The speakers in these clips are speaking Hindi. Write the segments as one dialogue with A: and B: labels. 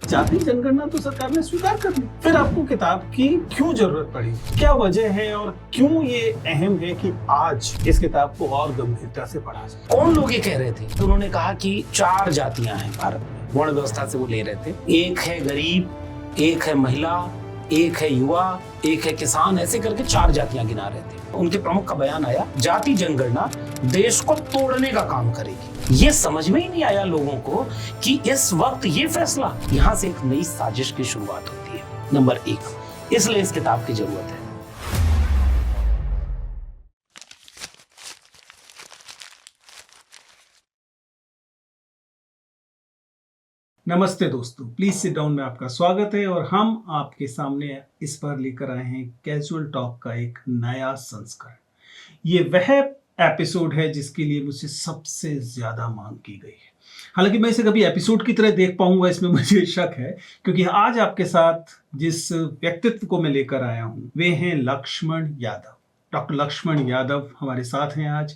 A: जाति जनगणना तो सरकार ने स्वीकार कर ली, फिर आपको किताब की क्यों जरूरत पड़ी? क्या वजह है और क्यों ये अहम है कि आज इस किताब को और गंभीरता से पढ़ा जाए?
B: कौन लोग ये कह रहे थे? तो उन्होंने कहा कि 4 जातियां हैं भारत में, वर्ण व्यवस्था से वो ले रहे थे। एक है गरीब, एक है महिला, एक है युवा, एक है किसान, ऐसे करके 4 जातियां गिना रहे थे। उनके प्रमुख का बयान आया, जाति जनगणना देश को तोड़ने का काम करेगी। ये समझ में ही नहीं आया लोगों को कि इस वक्त ये फैसला, यहाँ से एक नई साजिश की शुरुआत होती है। नंबर 1, इसलिए इस किताब की जरूरत है।
A: नमस्ते दोस्तों, प्लीज सिट डाउन में आपका स्वागत है और हम आपके सामने इस पर लेकर आए हैं कैजुअल टॉक का एक नया संस्करण। ये वह एपिसोड है जिसके लिए मुझसे सबसे ज्यादा मांग की गई है। हालांकि मैं इसे कभी एपिसोड की तरह देख पाऊंगा इसमें मुझे शक है, क्योंकि आज आपके साथ जिस व्यक्तित्व को मैं लेकर आया हूं वे हैं लक्ष्मण यादव। डॉक्टर लक्ष्मण यादव हमारे साथ हैं आज।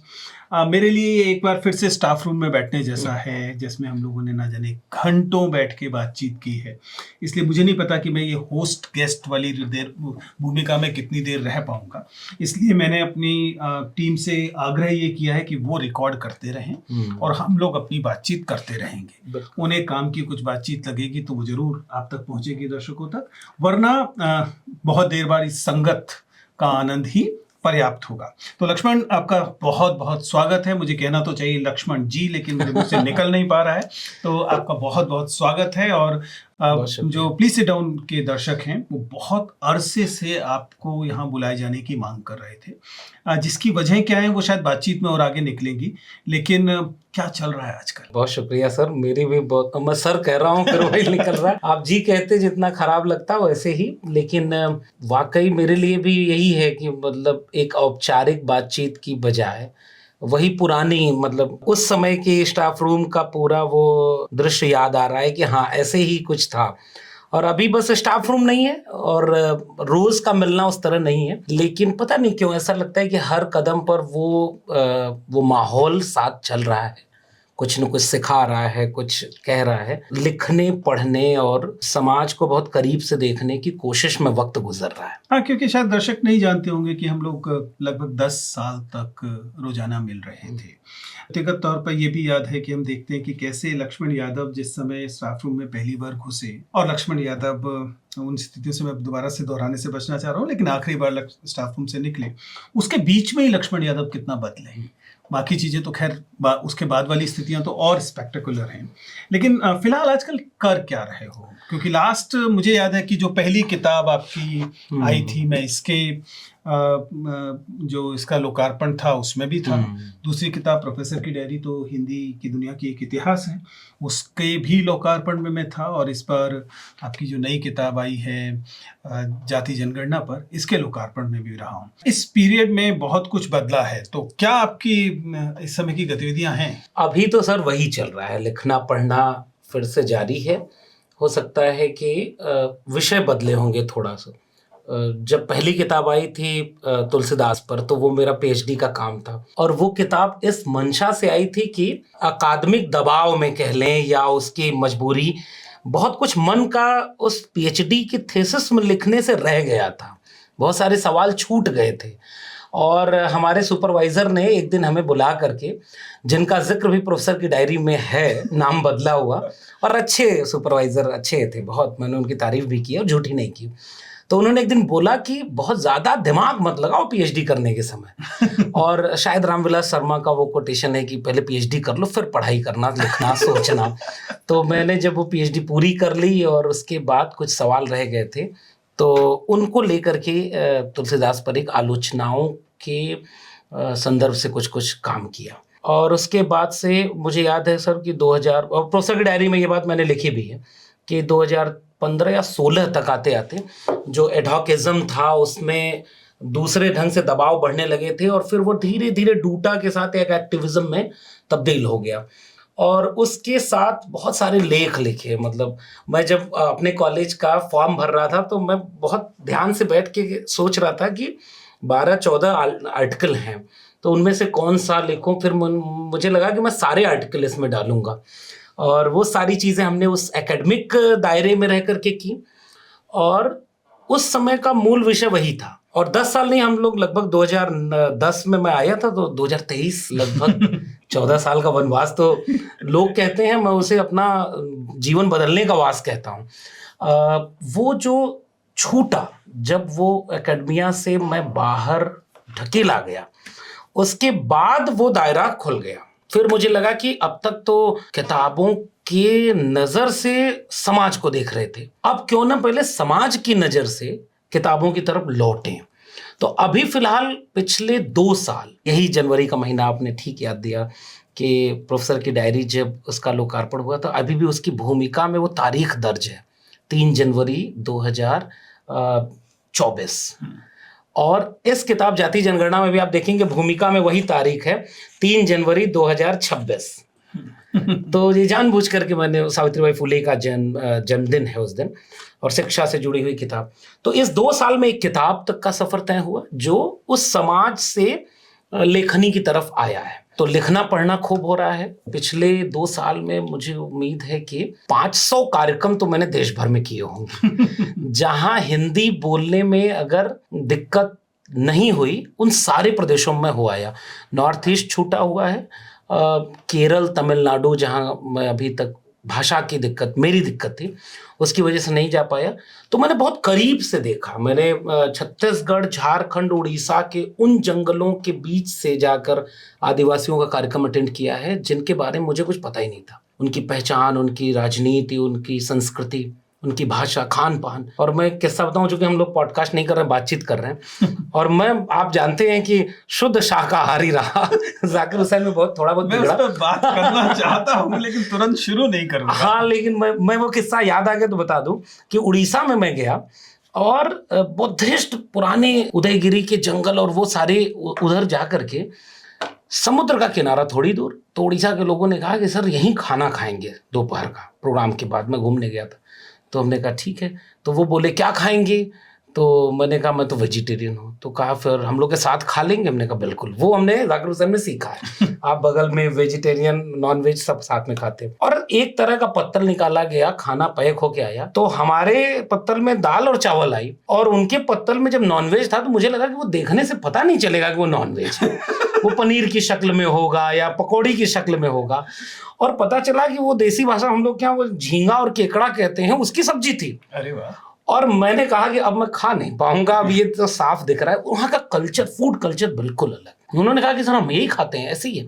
A: मेरे लिए एक बार फिर से स्टाफ रूम में बैठने जैसा है, जिसमें हम लोगों ने ना जाने घंटों बैठ के बातचीत की है। इसलिए मुझे नहीं पता कि मैं ये होस्ट गेस्ट वाली देर भूमिका में कितनी देर रह पाऊंगा। इसलिए मैंने अपनी टीम से आग्रह ये किया है कि वो रिकॉर्ड करते रहें और हम लोग अपनी बातचीत करते रहेंगे। उन्हें काम की कुछ बातचीत लगेगी तो वो जरूर आप तक पहुंचेगी दर्शकों तक, वरना बहुत देर बाद इस संगत का आनंद ही पर्याप्त होगा। तो लक्ष्मण, आपका बहुत बहुत स्वागत है। मुझे कहना तो चाहिए लक्ष्मण जी, लेकिन मेरे मुझ से निकल नहीं पा रहा है, तो आपका बहुत बहुत स्वागत है। और जो प्लीज सिट डाउन के दर्शक हैं वो बहुत अरसे से आपको यहाँ बुलाए जाने की मांग कर रहे थे। जिसकी वजह क्या है वो शायद बातचीत में और आगे निकलेंगी, लेकिन क्या चल रहा है आजकल?
B: बहुत शुक्रिया सर, मेरी भी बहुत, मैं सर कह रहा हूँ फिर वही निकल रहा है। आप जी कहते जितना खराब लगता वैसे ही, लेकिन वाकई मेरे लिए भी यही है कि मतलब एक औपचारिक बातचीत की बजाय वही पुरानी, मतलब उस समय की स्टाफ रूम का पूरा वो दृश्य याद आ रहा है कि हाँ ऐसे ही कुछ था। और अभी बस स्टाफ रूम नहीं है और रोज का मिलना उस तरह नहीं है, लेकिन पता नहीं क्यों ऐसा लगता है कि हर कदम पर वो माहौल साथ चल रहा है, कुछ न कुछ सिखा रहा है, कुछ कह रहा है। लिखने, पढ़ने और समाज को बहुत करीब से देखने की कोशिश में वक्त गुजर रहा है।
A: हाँ, क्योंकि शायद दर्शक नहीं जानते होंगे कि हम लोग लगभग 10 साल तक रोजाना मिल रहे थे। व्यक्तिगत तौर पर यह भी याद है कि हम देखते हैं कि कैसे लक्ष्मण यादव जिस समय स्टाफ रूम में पहली बार घुसे, और लक्ष्मण यादव उन स्थितियों से मैं दोबारा से दोहराने से बचना चाह रहा हूँ, लेकिन आखिरी बार स्टाफ रूम से निकले, उसके बीच में ही लक्ष्मण यादव कितना बदले। बाकी चीजें तो खैर उसके बाद वाली स्थितियां तो और स्पेक्टेकुलर हैं, लेकिन फिलहाल आजकल कर क्या रहे हो? क्योंकि लास्ट मुझे याद है कि जो पहली किताब आपकी आई थी, मैं इसके जो इसका लोकार्पण था उसमें भी था। दूसरी किताब प्रोफेसर की डायरी तो हिंदी की दुनिया की एक इतिहास है, उसके भी लोकार्पण में मैं था। और इस पर आपकी जो नई किताब आई है जाति जनगणना पर, इसके लोकार्पण में भी रहा हूँ। इस पीरियड में बहुत कुछ बदला है, तो क्या आपकी इस समय की गतिविधियां हैं?
B: अभी तो सर वही चल रहा है, लिखना पढ़ना फिर से जारी है। हो सकता है कि विषय बदले होंगे थोड़ा सा। जब पहली किताब आई थी तुलसीदास पर, तो वो मेरा पीएचडी का काम था, और वो किताब इस मंशा से आई थी कि अकादमिक दबाव में कह लें या उसकी मजबूरी, बहुत कुछ मन का उस पीएचडी की थीसिस में लिखने से रह गया था, बहुत सारे सवाल छूट गए थे। और हमारे सुपरवाइजर ने एक दिन हमें बुला करके, जिनका जिक्र भी प्रोफेसर की डायरी में है, नाम बदला हुआ, और अच्छे सुपरवाइजर, अच्छे थे बहुत, मैंने उनकी तारीफ भी की और झूठी नहीं की। तो उन्होंने एक दिन बोला कि बहुत ज़्यादा दिमाग मत लगाओ पीएचडी करने के समय। और शायद रामविलास शर्मा का वो कोटेशन है कि पहले पीएचडी कर लो फिर पढ़ाई करना, लिखना, सोचना। तो मैंने जब वो पीएचडी पूरी कर ली और उसके बाद कुछ सवाल रह गए थे, तो उनको लेकर के तुलसीदास पर एक आलोचनाओं के संदर्भ से कुछ कुछ काम किया। और उसके बाद से मुझे याद है सर कि 2000, और प्रोफेसर की डायरी में ये बात मैंने लिखी भी है कि 2015 या 16 तक आते आते जो एडहॉकिज्म था उसमें दूसरे ढंग से दबाव बढ़ने लगे थे, और फिर वो धीरे धीरे डूटा के साथ एक एक्टिविज्म में तब्दील हो गया। और उसके साथ बहुत सारे लेख लिखे। मतलब मैं जब अपने कॉलेज का फॉर्म भर रहा था तो मैं बहुत ध्यान से बैठ के सोच रहा था कि 12-14 आर्टिकल हैं, तो उनमें से कौन सा लिखूं। फिर मुझे लगा कि मैं सारे आर्टिकल इसमें डालूंगा, और वो सारी चीज़ें हमने उस एकेडमिक दायरे में रह करके की, और उस समय का मूल विषय वही था। और 10 साल नहीं, हम लोग लगभग 2010 में मैं आया था, तो 2023 लगभग 14 साल का वनवास। तो लोग कहते हैं, मैं उसे अपना जीवन बदलने का वास कहता हूँ। वो जो छूटा, जब वो एकेडमिया से मैं बाहर ढकेला गया, उसके बाद वो दायरा खुल गया। फिर मुझे लगा कि अब तक तो किताबों के नजर से समाज को देख रहे थे, अब क्यों ना पहले समाज की नजर से किताबों की तरफ लौटें। तो अभी फिलहाल पिछले 2 साल, यही जनवरी का महीना आपने ठीक याद दिया कि प्रोफेसर की डायरी जब उसका लोकार्पण हुआ, तो अभी भी उसकी भूमिका में वो तारीख दर्ज है, 3 जनवरी 2024। और इस किताब जाति जनगणना में भी आप देखेंगे भूमिका में वही तारीख है, 3 जनवरी 2026। तो ये जानबूझ करके मैंने, सावित्रीबाई फुले का जन्मदिन है उस दिन, और शिक्षा से जुड़ी हुई किताब। तो इस 2 साल में एक किताब तक का सफर तय हुआ जो उस समाज से लेखनी की तरफ आया है। तो लिखना पढ़ना खूब हो रहा है। पिछले 2 साल में मुझे उम्मीद है कि 500 कार्यक्रम तो मैंने देश भर में किए होंगे। जहां हिंदी बोलने में अगर दिक्कत नहीं हुई, उन सारे प्रदेशों में हो आया। नॉर्थ ईस्ट छूटा हुआ है, केरल, तमिलनाडु, जहां मैं अभी तक भाषा की दिक्कत, मेरी दिक्कत थी, उसकी वजह से नहीं जा पाया। तो मैंने बहुत करीब से देखा। मैंने छत्तीसगढ़, झारखंड, उड़ीसा के उन जंगलों के बीच से जाकर आदिवासियों का कार्यक्रम अटेंड किया है जिनके बारे में मुझे कुछ पता ही नहीं था। उनकी पहचान, उनकी राजनीति, उनकी संस्कृति, उनकी भाषा, खान पान। और मैं किस्सा बताऊं, चूंकि हम लोग पॉडकास्ट नहीं कर रहे हैं, बातचीत कर रहे हैं, और मैं, आप जानते हैं कि शुद्ध शाकाहारी रहा। जाकिर हुसैन में बहुत थोड़ा बहुत
A: मैं उस
B: बिगड़ा।
A: पर बात करना चाहता हूँ लेकिन तुरंत शुरू नहीं करूंगा।
B: हाँ, लेकिन मैं वो किस्सा याद आ गया तो बता दूं कि उड़ीसा में मैं गया, और बुद्धिस्ट पुराने उदयगिरी के जंगल और वो सारे उधर जा करके, समुद्र का किनारा थोड़ी दूर, तो उड़ीसा के लोगों ने कहा कि सर यहीं खाना खाएंगे दोपहर का, प्रोग्राम के बाद। मैं घूमने गया था, तो हमने कहा ठीक है। तो वो बोले क्या खाएंगे, तो मैंने कहा मैं तो वेजिटेरियन हूँ। तो कहा फिर हम लोग के साथ खा लेंगे। हमने कहा बिल्कुल। वो हमने जाकिर हुसैन में सीखा है। आप बगल में वेजिटेरियन, नॉन वेज सब साथ में खाते हैं। और एक तरह का पत्तल निकाला गया, खाना पैक होके आया। तो हमारे पत्तल में दाल और चावल आई, और उनके पत्तल में जब नॉन वेज था, तो मुझे लगा कि वो देखने से पता नहीं चलेगा कि वो नॉन वेज है। वो पनीर की शक्ल में होगा या पकौड़ी की शक्ल में होगा। और पता चला कि वो देसी भाषा हम लोग क्या, वो झींगा और केकड़ा कहते हैं, उसकी सब्जी थी।
A: अरे वाह।
B: और मैंने कहा कि अब मैं खा नहीं पाऊंगा, अब ये तो साफ दिख रहा है। वहाँ का कल्चर, फूड कल्चर बिल्कुल अलग। उन्होंने कहा कि सर हम यही खाते हैं, ऐसे ही है।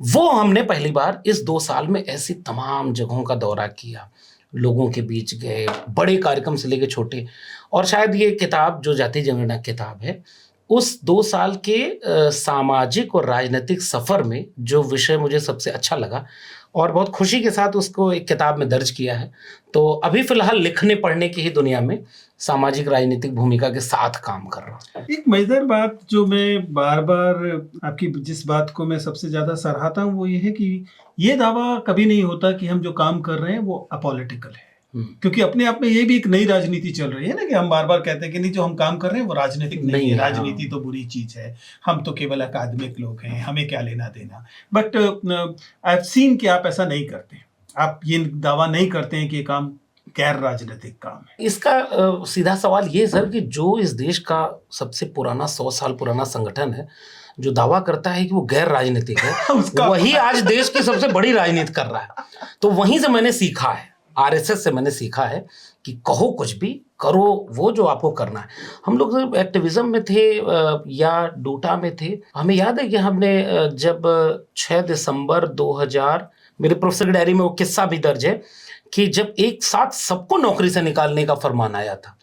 B: वो हमने पहली बार इस 2 साल में ऐसी तमाम जगहों का दौरा किया, लोगों के बीच गए, बड़े कार्यक्रम से लेके छोटे। और शायद ये किताब जो जाति जनगणना किताब है, उस 2 साल के सामाजिक और राजनीतिक सफर में जो विषय मुझे सबसे अच्छा लगा, और बहुत खुशी के साथ उसको एक किताब में दर्ज किया है। तो अभी फिलहाल लिखने पढ़ने की ही दुनिया में सामाजिक राजनीतिक भूमिका के साथ काम कर रहा हूँ।
A: एक मजेदार बात जो मैं बार बार, आपकी जिस बात को मैं सबसे ज्यादा सराहता हूँ, वो ये है कि ये दावा कभी नहीं होता कि हम जो काम कर रहे हैं वो अपॉलिटिकल है। क्योंकि अपने आप में ये भी एक नई राजनीति चल रही है ना, कि हम बार बार कहते हैं कि नहीं, जो हम काम कर रहे हैं वो राजनीतिक नहीं है, राजनीति तो बुरी चीज है, हम तो केवल अकादमिक लोग हैं, हमें क्या लेना देना। बट आई हैव सीन कि आप ऐसा नहीं करते। आप ये दावा नहीं करते हैं कि ये काम गैर राजनीतिक काम है।
B: इसका सीधा सवाल ये सर, कि जो इस देश का सबसे पुराना, 100 साल पुराना संगठन है, जो दावा करता है कि वो गैर राजनीतिक है, वही आज देश की सबसे बड़ी राजनीति कर रहा है। तो वहीं से मैंने सीखा है, आरएसएस से मैंने सीखा है कि कहो कुछ भी, करो वो जो आपको करना है। हम लोग एक्टिविज्म में थे या डोटा में थे। हमें याद है कि हमने जब 6 दिसंबर 2000, मेरे प्रोफेसर की डायरी में वो किस्सा भी दर्ज है कि जब एक साथ सबको नौकरी से निकालने का फरमान आया था,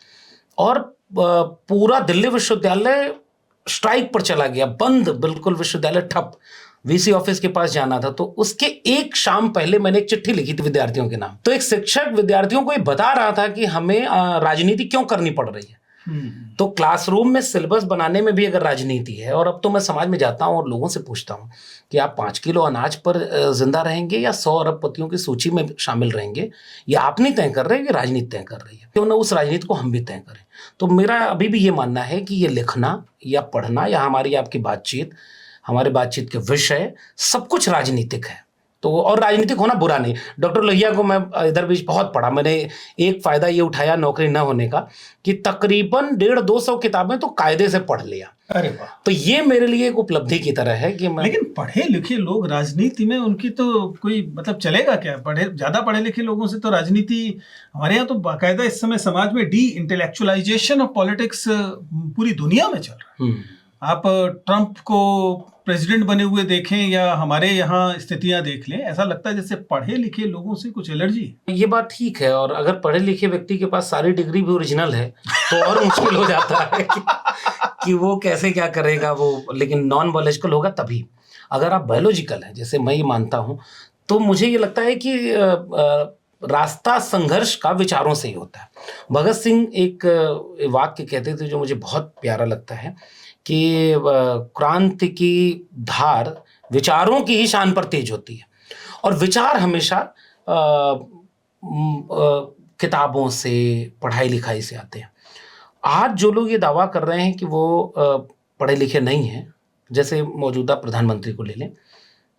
B: और पूरा दिल्ली विश्वविद्यालय स्ट्राइक पर चला गया, बंद, बिल्कुल विश्वविद्यालय ठप। वीसी ऑफिस के पास जाना था, तो उसके एक शाम पहले मैंने एक चिट्ठी लिखी थी विद्यार्थियों के नाम। तो एक शिक्षक विद्यार्थियों को ये बता रहा था कि हमें राजनीति क्यों करनी पड़ रही है। तो क्लासरूम में सिलेबस बनाने में भी अगर राजनीति है, और अब तो मैं समाज में जाता हूँ और लोगों से पूछता हूँ कि आप 5 किलो अनाज पर जिंदा रहेंगे या 100 अरबपतियों की सूची में शामिल रहेंगे, या आप नहीं तय कर रहे हैं कि राजनीति तय कर रही है, क्यों ना उस राजनीति को हम भी तय करें। तो मेरा अभी भी ये मानना है कि ये लिखना या पढ़ना या हमारी आपकी बातचीत, हमारे बातचीत के विषय, सब कुछ राजनीतिक है। तो और राजनीतिक होना बुरा नहीं। डॉक्टर लोहिया को मैं इधर बीच बहुत पढ़ा, मैंने एक फायदा ये उठाया नौकरी न होने का कि तकरीबन 150-200 किताबें तो कायदे से पढ़ लिया।
A: अरे वाह।
B: तो ये मेरे लिए एक उपलब्धि की तरह है कि मैं,
A: लेकिन पढ़े लिखे लोग राजनीति में, उनकी तो कोई मतलब चलेगा क्या? ज्यादा पढ़े लिखे लोगों से तो राजनीति, हमारे यहाँ तो बाकायदा इस समय समाज में डी इंटेलेक्चुअलाइजेशन ऑफ पॉलिटिक्स पूरी दुनिया में चल रहा है। आप ट्रंप को प्रेसिडेंट बने हुए देखें या हमारे यहाँ स्थितियां देख लें, ऐसा लगता है जैसे पढ़े लिखे लोगों से कुछ एलर्जी है।
B: ये बात ठीक है, और अगर पढ़े लिखे व्यक्ति के पास सारी डिग्री भी ओरिजिनल है तो और मुश्किल हो जाता है कि वो कैसे क्या करेगा वो। लेकिन नॉन बायोलॉजिकल होगा तभी। अगर आप बायोलॉजिकल हैं, जैसे मैं ये मानता हूँ, तो मुझे ये लगता है कि रास्ता संघर्ष का विचारों से ही होता है। भगत सिंह एक वाक्य कहते थे जो मुझे बहुत प्यारा लगता है कि क्रांति की धार विचारों की ही शान पर तेज होती है, और विचार हमेशा किताबों से, पढ़ाई लिखाई से आते हैं। आज जो लोग ये दावा कर रहे हैं कि वो पढ़े लिखे नहीं हैं, जैसे मौजूदा प्रधानमंत्री को ले लें,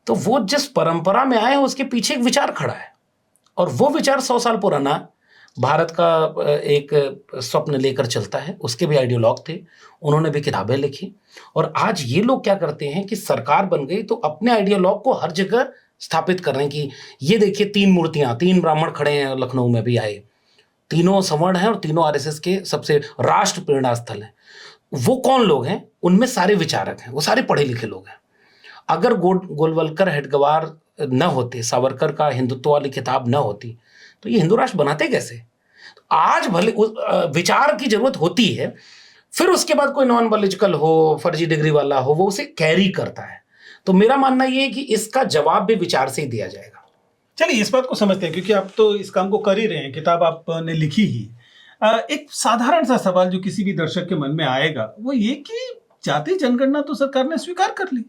B: तो वो जिस परंपरा में आए हैं उसके पीछे एक विचार खड़ा है, और वो विचार 100 साल पुराना भारत का एक स्वप्न लेकर चलता है। उसके भी आइडियोलॉग थे, उन्होंने भी किताबें लिखी। और आज ये लोग क्या करते हैं कि सरकार बन गई तो अपने आइडियोलॉग को हर जगह स्थापित कर रहे हैं कि ये देखिए 3 मूर्तियां, 3 ब्राह्मण खड़े हैं, लखनऊ में भी आए, तीनों सवर्ण हैं और तीनों आरएसएस के सबसे राष्ट्र प्रेरणा स्थल हैं। वो कौन लोग हैं? उनमें सारे विचारक हैं, वो सारे पढ़े लिखे लोग हैं। अगर गोलवलकर, हेडगेवार न होते, सावरकर का हिंदुत्व वाली किताब न होती, तो ये हिंदू राष्ट्र बनाते कैसे? आज भले विचार की जरूरत होती है, फिर उसके बाद कोई नॉन बायोलॉजिकल हो, फर्जी डिग्री वाला हो, वो उसे कैरी करता है। तो मेरा मानना ये है कि इसका जवाब भी विचार से ही दिया जाएगा।
A: चलिए, इस बात को समझते हैं क्योंकि आप तो इस काम को कर ही रहे हैं, किताब आपने लिखी ही। एक साधारण सा सवाल जो किसी भी दर्शक के मन में आएगा वो ये कि जाति जनगणना तो सरकार ने स्वीकार कर ली,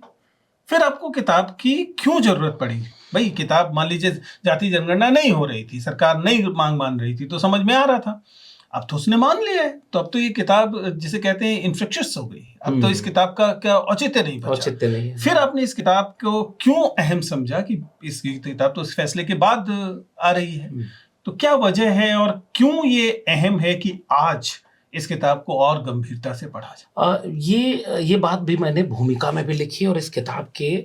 A: फिर आपको किताब की क्यों जरूरत पड़ी? भाई किताब, मान लीजिए जाति जनगणना नहीं हो रही थी, सरकार नहीं मांग मान रही थी, तो समझ में आ रहा था। अब तो उसने मान लिया है, तो अब तो ये किताब जिसे कहते हैं इन्फेक्शियस हो गई। अब तो इस किताब का क्या औचित्य नहीं बचा।
B: औचित्य नहीं है।
A: फिर आपने इस किताब को क्यों अहम समझा कि इस किताब तो इस फैसले के बाद आ रही है, तो क्या वजह है और क्यों ये अहम है कि आज इस किताब को और गंभीरता से पढ़ा जाए?
B: ये बात भी मैंने भूमिका में भी लिखी और इस किताब के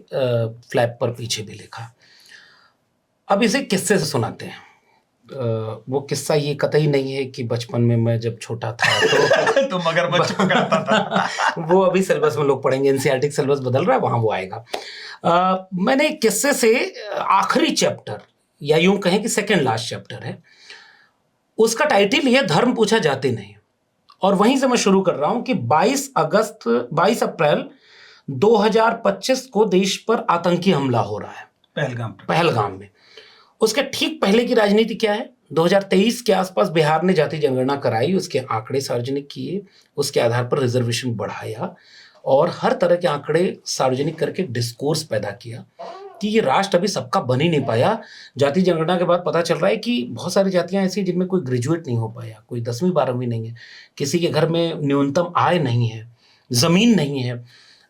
B: फ्लैप पर पीछे भी लिखा। अब इसे किस्से से सुनाते हैं। वो किस्सा ये कतई नहीं है कि बचपन में मैं जब छोटा था
A: तो मगरमच्छ पकड़ता था।
B: वो अभी सिलेबस में लोग पढ़ेंगे, एनसीईआरटी सिलेबस बदल रहा है, वहां वो आएगा। मैंने एक किस्से से आखिरी चैप्टर, या यूं कहें कि सेकेंड लास्ट चैप्टर है, उसका टाइटल है धर्म पूछा जाते नहीं, और वहीं से मैं शुरू कर रहा हूं कि 22 अप्रैल 2025 को देश पर आतंकी हमला हो रहा है पहलगाम में। उसके ठीक पहले की राजनीति क्या है? 2023 के आसपास बिहार ने जाति जनगणना कराई, उसके आंकड़े सार्वजनिक किए, उसके आधार पर रिजर्वेशन बढ़ाया और हर तरह के आंकड़े सार्वजनिक करके डिस्कोर्स पैदा किया कि ये राष्ट्र अभी सबका बन ही नहीं पाया। जाति जनगणना के बाद पता चल रहा है कि बहुत सारी जातियां ऐसी जिनमें कोई ग्रेजुएट नहीं हो पाया, कोई 10वीं 12वीं नहीं है, किसी के घर में न्यूनतम आय नहीं है, जमीन नहीं है।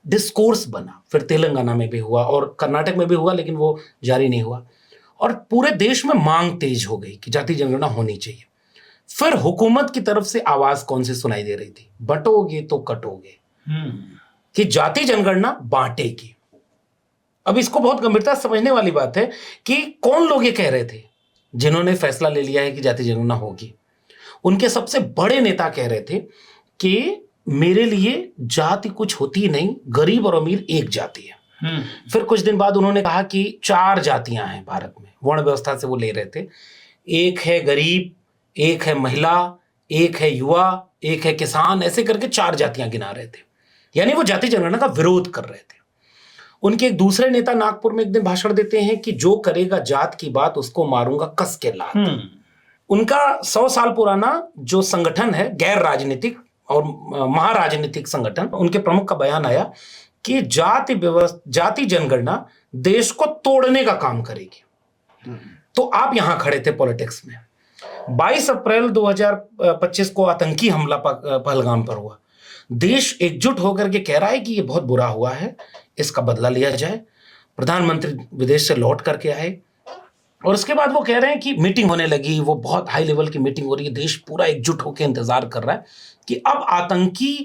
B: डिस्कोर्स बना, फिर तेलंगाना में भी हुआ और कर्नाटक में भी हुआ, लेकिन वो जारी नहीं हुआ, और पूरे देश में मांग तेज हो गई कि जाति जनगणना होनी चाहिए। फिर हुकूमत की तरफ से आवाज कौन सी सुनाई दे रही थी? बटोगे तो कटोगे, कि जाति जनगणना बांटेगी। अब इसको बहुत गंभीरता से समझने वाली बात है कि कौन लोग ये कह रहे थे जिन्होंने फैसला ले लिया है कि जाति जनगणना होगी। उनके सबसे बड़े नेता कह रहे थे कि मेरे लिए जाति कुछ होती नहीं, गरीब और अमीर एक जाति है। फिर कुछ दिन बाद उन्होंने कहा कि 4 जातियां हैं भारत में, वर्ण व्यवस्था से वो ले रहे थे। एक है गरीब, एक है महिला, एक है युवा, एक है किसान, ऐसे करके 4 जातियां गिना रहे थे। यानी वो जाति जनगणना का विरोध कर रहे थे। उनके एक दूसरे नेता नागपुर में एक दिन भाषण देते हैं कि जो करेगा जात की बात उसको मारूंगा कस के लात। उनका 100 साल पुराना जो संगठन है, गैर राजनीतिक और महाराजनीतिक संगठन, उनके प्रमुख का बयान आया कि जाति जनगणना देश को तोड़ने का काम करेगी। तो आप यहां खड़े थे पॉलिटिक्स में। 22 अप्रैल 2025 को आतंकी हमला पहलगाम पर हुआ। देश एकजुट होकर के कह रहा है कि ये बहुत बुरा हुआ है, इसका बदला लिया जाए। प्रधानमंत्री विदेश से लौट करके आए और उसके बाद वो कह रहे हैं कि मीटिंग होने लगी, वो बहुत हाई लेवल की मीटिंग हो रही है, देश पूरा एकजुट होकर इंतजार कर रहा है कि अब आतंकी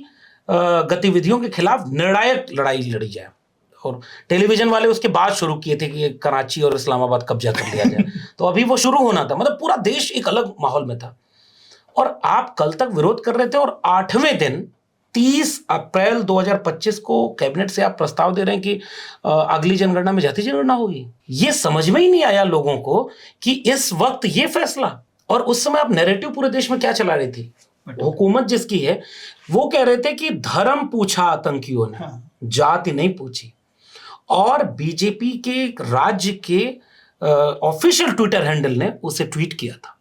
B: गतिविधियों के खिलाफ निर्णायक लड़ाई लड़ी जाए। और टेलीविजन वाले उसके बाद शुरू किए थे कि कराची और इस्लामाबाद कब्जा कर लिया जाए। तो अभी वो शुरू होना था, मतलब पूरा देश एक अलग माहौल में था। और आप कल तक विरोध कर रहे थे और 8वें दिन 30 अप्रैल 2025 को कैबिनेट से आप प्रस्ताव दे रहे हैं कि अगली जनगणना में जाति जनगणना होगी। ये समझ में ही नहीं आया लोगों को कि इस वक्त ये फैसला, और उस समय आप नैरेटिव पूरे देश में क्या चला रही थी, हुकूमत जिसकी है वो कह रहे थे कि धर्म पूछा आतंकियों ने, जाति नहीं पूछी। और बीजेपी के राज्य के ऑफिशियल ट्विटर हैंडल ने उसे ट्वीट किया था।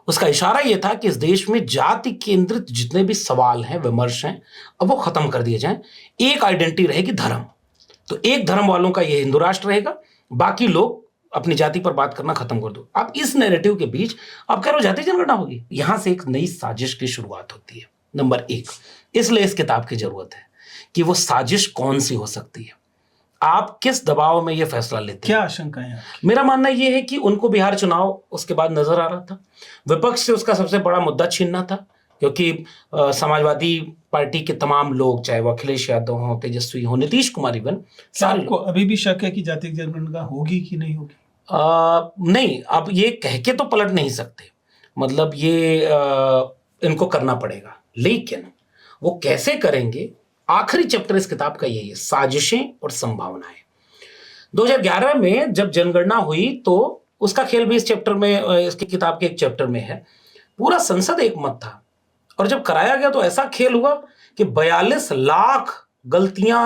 B: उसका इशारा यह था कि इस देश में जाति केंद्रित जितने भी सवाल हैं, विमर्श हैं, अब वो खत्म कर दिए जाएं। एक आइडेंटिटी रहेगी धर्म, तो एक धर्म वालों का ये हिंदू राष्ट्र रहेगा, बाकी लोग अपनी जाति पर बात करना खत्म कर दो। अब इस नैरेटिव के बीच आप कह रहे हो जाति जनगणना होगी। यहां से एक नई साजिश की शुरुआत होती है, नंबर 1। इसलिए इस किताब की जरूरत है कि वो साजिश कौन सी हो सकती है, आप किस दबाव में ये फैसला लेते हैं,
A: क्या आशंका है?
B: मेरा मानना यह है कि उनको बिहार चुनाव उसके बाद नजर आ रहा था, विपक्ष से उसका सबसे बड़ा मुद्दा छीनना था, क्योंकि समाजवादी पार्टी के तमाम लोग, चाहे वो अखिलेश यादव हो, तेजस्वी हो, नीतीश कुमार इवन,
A: सारे को अभी भी शक है कि जाति जनगणना होगी कि नहीं होगी?
B: नहीं, अब ये कह के तो पलट नहीं सकते, मतलब ये इनको करना पड़ेगा, लेकिन वो कैसे करेंगे, आखिरी चैप्टर इस किताब का यही है, साजिशें और संभावनाएं। 2011 में जब जनगणना हुई तो उसका खेल भी इस चैप्टर में, इसकी किताब के एक चैप्टर में है। पूरा संसद एक मत था, और जब कराया गया तो ऐसा खेल हुआ कि 42 लाख गलतियां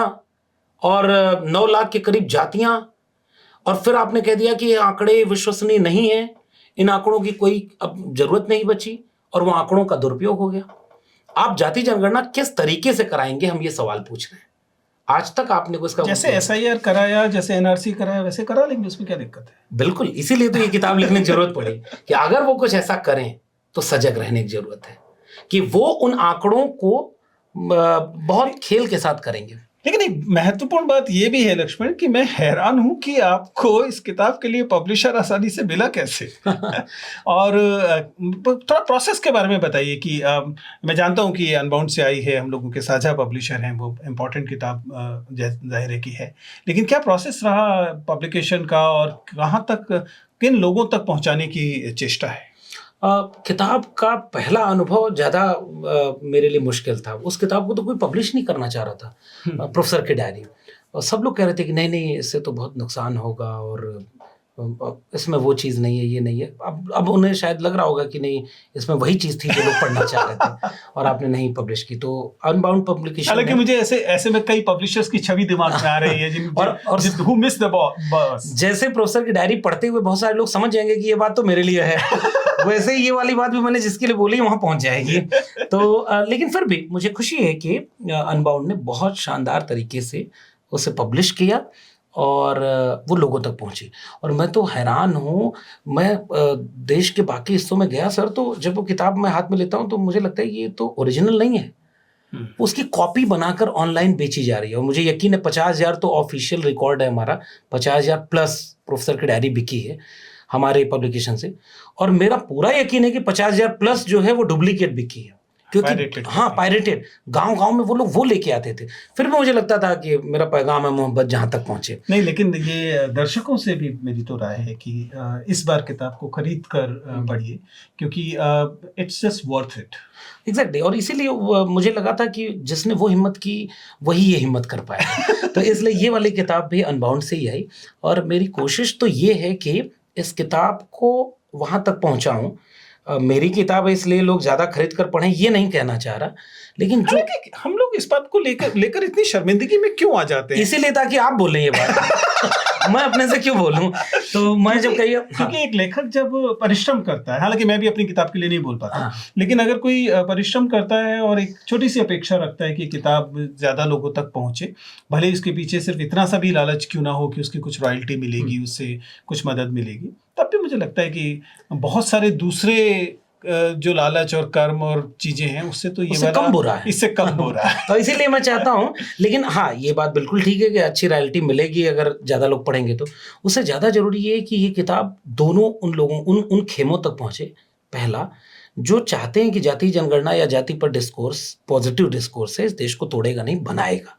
B: और 9 लाख के करीब जातियां, और फिर आपने कह दिया कि ये आंकड़े विश्वसनीय नहीं है, इन आंकड़ों की कोई अब जरूरत नहीं बची, और वो आंकड़ों का दुरुपयोग हो गया। आप जाति जनगणना किस तरीके से कराएंगे, हम ये सवाल पूछ रहे हैं। आज तक आपने को इसका,
A: जैसे SIR कराया, जैसे NRC कराया, वैसे करा लेंगे, उसमें क्या दिक्कत है?
B: बिल्कुल, इसीलिए तो ये किताब लिखने की जरूरत पड़ी कि अगर वो कुछ ऐसा करें तो सजग रहने की जरूरत है कि वो उन आंकड़ों को बहुत खेल के साथ करेंगे।
A: लेकिन एक महत्वपूर्ण बात यह भी है लक्ष्मण कि मैं हैरान हूं कि आपको इस किताब के लिए पब्लिशर आसानी से मिला कैसे। और थोड़ा प्रोसेस के बारे में बताइए कि मैं जानता हूं कि ये अनबाउंड से आई है, हम लोगों के साझा पब्लिशर हैं, वो इम्पोर्टेंट किताब जाहिर है की है, लेकिन क्या प्रोसेस रहा पब्लिकेशन का, और कहाँ तक, किन लोगों तक पहुँचाने की चेष्टा है?
B: किताब का पहला अनुभव ज़्यादा मेरे लिए मुश्किल था। उस किताब को तो कोई पब्लिश नहीं करना चाह रहा था, प्रोफेसर की डायरी, और सब लोग कह रहे थे कि नहीं नहीं, इससे तो बहुत नुकसान होगा, और इसमें वो चीज़ नहीं है, ये नहीं है। अब उन्हें शायद लग रहा होगा कि नहीं, इसमें वही चीज़ थी जो लोग पढ़ना चाह रहे थे, और आपने नहीं पब्लिश की। तो अनबाउंड पब्लिकेशन,
A: हालांकि मुझे ऐसे में कई पब्लिशर्स की छवि दिमाग में आ रही है who missed the bus।
B: जैसे प्रोफेसर की डायरी पढ़ते हुए बहुत सारे लोग समझ जाएंगे कि ये बात तो मेरे लिए है, वैसे ही ये वाली बात भी मैंने जिसके लिए बोली वहां पहुंच जाएगी। तो लेकिन फिर भी मुझे खुशी है कि अनबाउंड ने बहुत शानदार तरीके से उसे पब्लिश किया और वो लोगों तक पहुंची। और मैं तो हैरान हूँ, मैं देश के बाकी हिस्सों में गया सर, तो जब वो किताब मैं हाथ में लेता हूँ तो मुझे लगता है ये तो ओरिजिनल नहीं है, उसकी कॉपी बनाकर ऑनलाइन बेची जा रही है। और मुझे यकीन है 50,000 तो ऑफिशियल रिकॉर्ड है हमारा, 50,000 प्लस प्रोफेसर की डायरी बिकी है हमारे पब्लिकेशन से, और मेरा पूरा यकीन है कि 50,000 प्लस जो है वो डुप्लीकेट बिकी है, क्योंकि हाँ पायरेटेड, गांव-गांव में वो लोग वो लेके आते थे। फिर भी मुझे लगता था कि मेरा पैगाम है मोहब्बत जहां तक पहुंचे।
A: नहीं, लेकिन ये दर्शकों से भी मेरी तो राय है कि इस बार किताब को खरीद कर पढ़िए, क्योंकि it's just worth it.
B: Exactly, और इसीलिए मुझे लगा था कि जिसने वो हिम्मत की वही ये हिम्मत कर पाया। तो इसलिए ये वाली किताब भी अनबाउंड से ही आई, और मेरी कोशिश तो ये है कि इस किताब को वहां तक पहुंचाऊं। मेरी किताब है इसलिए लोग ज्यादा खरीद कर पढ़ें, ये नहीं कहना चाह रहा, लेकिन जो
A: हम लोग इस बात को लेकर इतनी शर्मिंदगी में क्यों आ जाते हैं?
B: इसीलिए ताकि आप बोलें ये बात। मैं अपने से क्यों बोलूं? तो मैं जब कही,
A: क्योंकि एक लेखक जब परिश्रम करता है, हालांकि मैं भी अपनी किताब के लिए नहीं बोल पाता, लेकिन अगर कोई परिश्रम करता है और एक छोटी सी अपेक्षा रखता है कि किताब ज्यादा लोगों तक पहुंचे, भले इसके पीछे सिर्फ इतना सा भी लालच क्यों ना हो कि उसकी कुछ रॉयल्टी मिलेगी, उससे कुछ मदद मिलेगी, तब भी मुझे लगता है कि बहुत सारे दूसरे जो लालच और कर्म और चीजें हैं उससे तो ये
B: उससे
A: वाला
B: कम बुरा है।
A: इससे कम बुरा है।
B: तो इसीलिए मैं चाहता हूँ, लेकिन हाँ ये बात बिल्कुल ठीक है कि अच्छी रॉयल्टी मिलेगी अगर ज़्यादा लोग पढ़ेंगे तो। उससे ज़्यादा जरूरी ये है कि ये किताब दोनों उन लोगों उन खेमों तक पहुँचे। पहला, जो चाहते हैं कि जाति जनगणना या जाति पर डिस्कोर्स पॉजिटिव डिस्कोर्स है, इस देश को तोड़ेगा नहीं बनाएगा,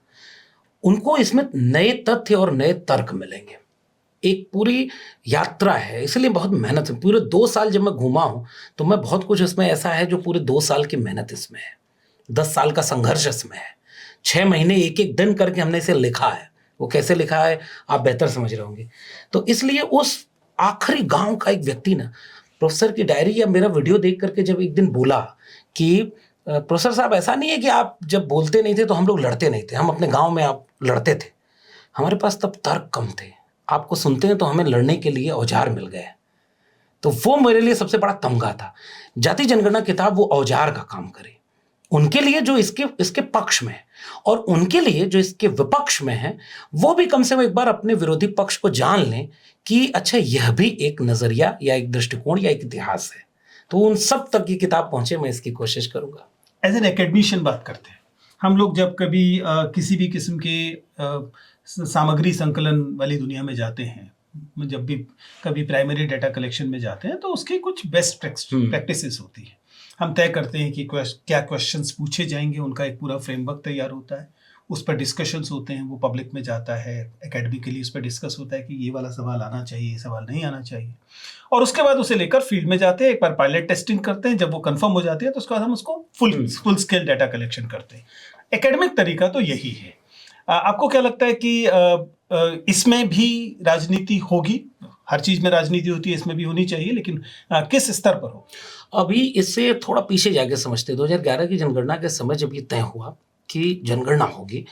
B: उनको इसमें नए तथ्य और नए तर्क मिलेंगे। एक पूरी यात्रा है, इसलिए बहुत मेहनत है। पूरे 2 साल जब मैं घूमा हूँ तो मैं बहुत कुछ इसमें ऐसा है जो पूरे 2 साल की मेहनत इसमें है, 10 साल का संघर्ष इसमें है, 6 महीने एक एक दिन करके हमने इसे लिखा है। वो कैसे लिखा है आप बेहतर समझ रहे होंगे। तो इसलिए उस आखिरी गांव का एक व्यक्ति ना प्रोफेसर की डायरी या मेरा वीडियो देख करके जब एक दिन बोला कि प्रोफेसर साहब ऐसा नहीं है कि आप जब बोलते नहीं थे तो हम लोग लड़ते नहीं थे, हम अपने गांव में आप लड़ते थे, हमारे पास तब तर्क कम थे, आपको सुनते हैं तो हमें लड़ने के लिए औजार मिल गए। तो वो मेरे लिए सबसे बड़ा तमगा था। जाति जनगणना किताब वो औजार का काम करे उनके लिए जो इसके इसके पक्ष में है, और उनके लिए जो इसके विपक्ष में है वो भी कम से कम एक बार अपने विरोधी पक्ष को जान लें कि अच्छा यह भी एक नजरिया या एक दृष्टिकोण या एक इतिहास है। तो उन सब तक ये किताब पहुंचे, मैं इसकी कोशिश करूंगा।
A: एज एन एकेडमिशियन बात करते हैं हम लोग, जब कभी किसी भी किस्म के सामग्री संकलन वाली दुनिया में जाते हैं, जब भी कभी प्राइमरी डाटा कलेक्शन में जाते हैं तो उसकी कुछ बेस्ट प्रैक्टिसेस होती है। हम तय करते हैं कि क्या क्वेश्चंस पूछे जाएंगे, उनका एक पूरा फ्रेमवर्क तैयार होता है, उस पर डिस्कशंस होते हैं, वो पब्लिक में जाता है, एकेडमिकली उस पर डिस्कस होता है कि ये वाला सवाल आना चाहिए, ये सवाल नहीं आना चाहिए, और उसके बाद उसे लेकर फील्ड में जाते हैं, एक बार पायलट टेस्टिंग करते हैं, जब वो कंफर्म हो जाती है तो उसके बाद हम उसको फुल स्केल डाटा कलेक्शन करते हैं। एकेडमिक तरीका तो यही है। आपको क्या लगता है कि इसमें भी राजनीति होगी? हर चीज में राजनीति होती है, इसमें भी होनी चाहिए, लेकिन किस स्तर पर हो?
B: अभी इससे थोड़ा पीछे जाके समझते, 2011 की जनगणना के समय जब ये तय हुआ कि जनगणना होगी,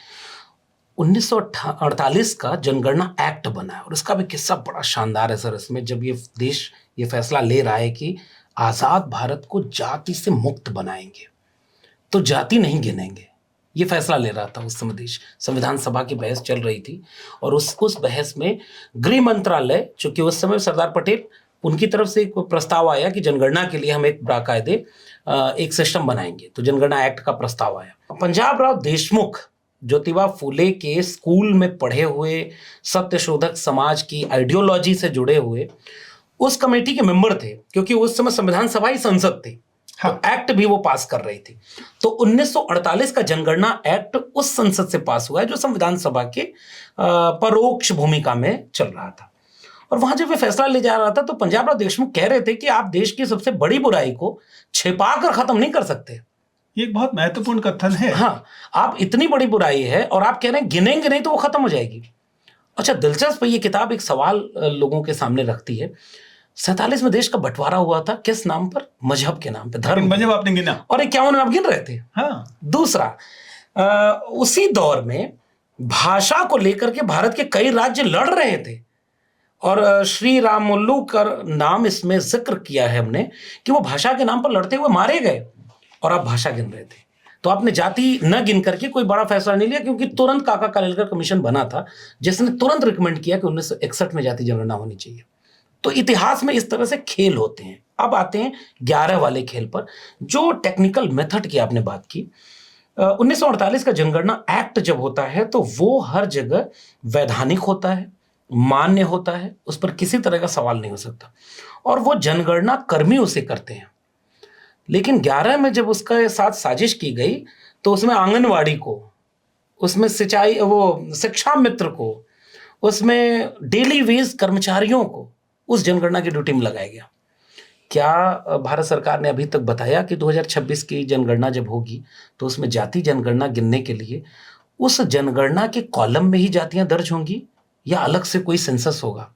B: 1948 का जनगणना एक्ट बना है, और इसका भी किस्सा बड़ा शानदार है सर। इसमें जब ये देश ये फैसला ले रहा है कि आजाद भारत को जाति से मुक्त बनाएंगे तो जाति नहीं गिनेंगे, ये फैसला ले रहा था उस समय देश। संविधान सभा की बहस चल रही थी, और उस बहस में गृह मंत्रालय, चूंकि उस समय सरदार पटेल, उनकी तरफ से एक प्रस्ताव आया कि जनगणना के लिए हम एक बाकायदे एक सिस्टम बनाएंगे, तो जनगणना एक्ट का प्रस्ताव आया। पंजाब राव देशमुख ज्योतिबा फूले के स्कूल में पढ़े हुए, सत्यशोधक समाज की आइडियोलॉजी से जुड़े हुए उस कमेटी के मेंबर थे, क्योंकि उस समय संविधान सभा ही संसद थी। हाँ। तो एक्ट भी वो पास कर रही थी। तो 1948 का जनगणना एक्ट उस संसद से पास हुआ है जो संविधान सभा के परोक्ष भूमिका में चल रहा था। और वहां जब वे फैसला ले जा रहा था तो पंजाब राव देशमुख कह रहे थे कि आप देश की सबसे बड़ी बुराई को छिपा कर खत्म नहीं कर सकते।
A: ये एक बहुत महत्वपूर्ण कथन है।
B: हाँ, आप इतनी बड़ी बुराई है और आप कह रहे हैं गिनेंगे नहीं तो वो खत्म हो जाएगी। अच्छा, दिलचस्प ये किताब एक सवाल लोगों के सामने रखती है। 47 में देश का बंटवारा हुआ था, किस नाम पर? मजहब के नाम पे, धर्म।
A: मजहब आपने गिना,
B: और 51 में आप गिन रहे थे।
A: हाँ।
B: दूसरा, उसी दौर में भाषा को लेकर के भारत के कई राज्य लड़ रहे थे, और श्री रामुलु का नाम इसमें जिक्र किया है हमने कि वो भाषा के नाम पर लड़ते हुए मारे गए, और आप भाषा गिन रहे थे। तो आपने जाति न गिन करके कोई बड़ा फैसला नहीं लिया, क्योंकि तुरंत काका कालेलकर कमीशन बना था जिसने तुरंत रिकमेंड किया कि 1961 में जाति जनगणना होनी चाहिए। तो इतिहास में इस तरह से खेल होते हैं। अब आते हैं 11 वाले खेल पर, जो टेक्निकल मेथड की आपने बात की। 1948 का जनगणना एक्ट जब होता है तो वो हर जगह वैधानिक होता है, मान्य होता है, उस पर किसी तरह का सवाल नहीं हो सकता, और वो जनगणना कर्मी उसे करते हैं। लेकिन 11 में जब उसका साथ साजिश की गई तो उसमें आंगनवाड़ी को, उसमें सिंचाई, वो शिक्षा मित्र को, उसमें डेली वेज कर्मचारियों को उस जनगणना की ड्यूटी में लगाया गया। क्या भारत सरकार ने अभी तक बताया कि 2026 की जनगणना जब होगी तो उसमें जाति जनगणना गिनने के लिए उस जनगणना के कॉलम में ही जातियां दर्ज होंगी या अलग से कोई सेंसस होगा?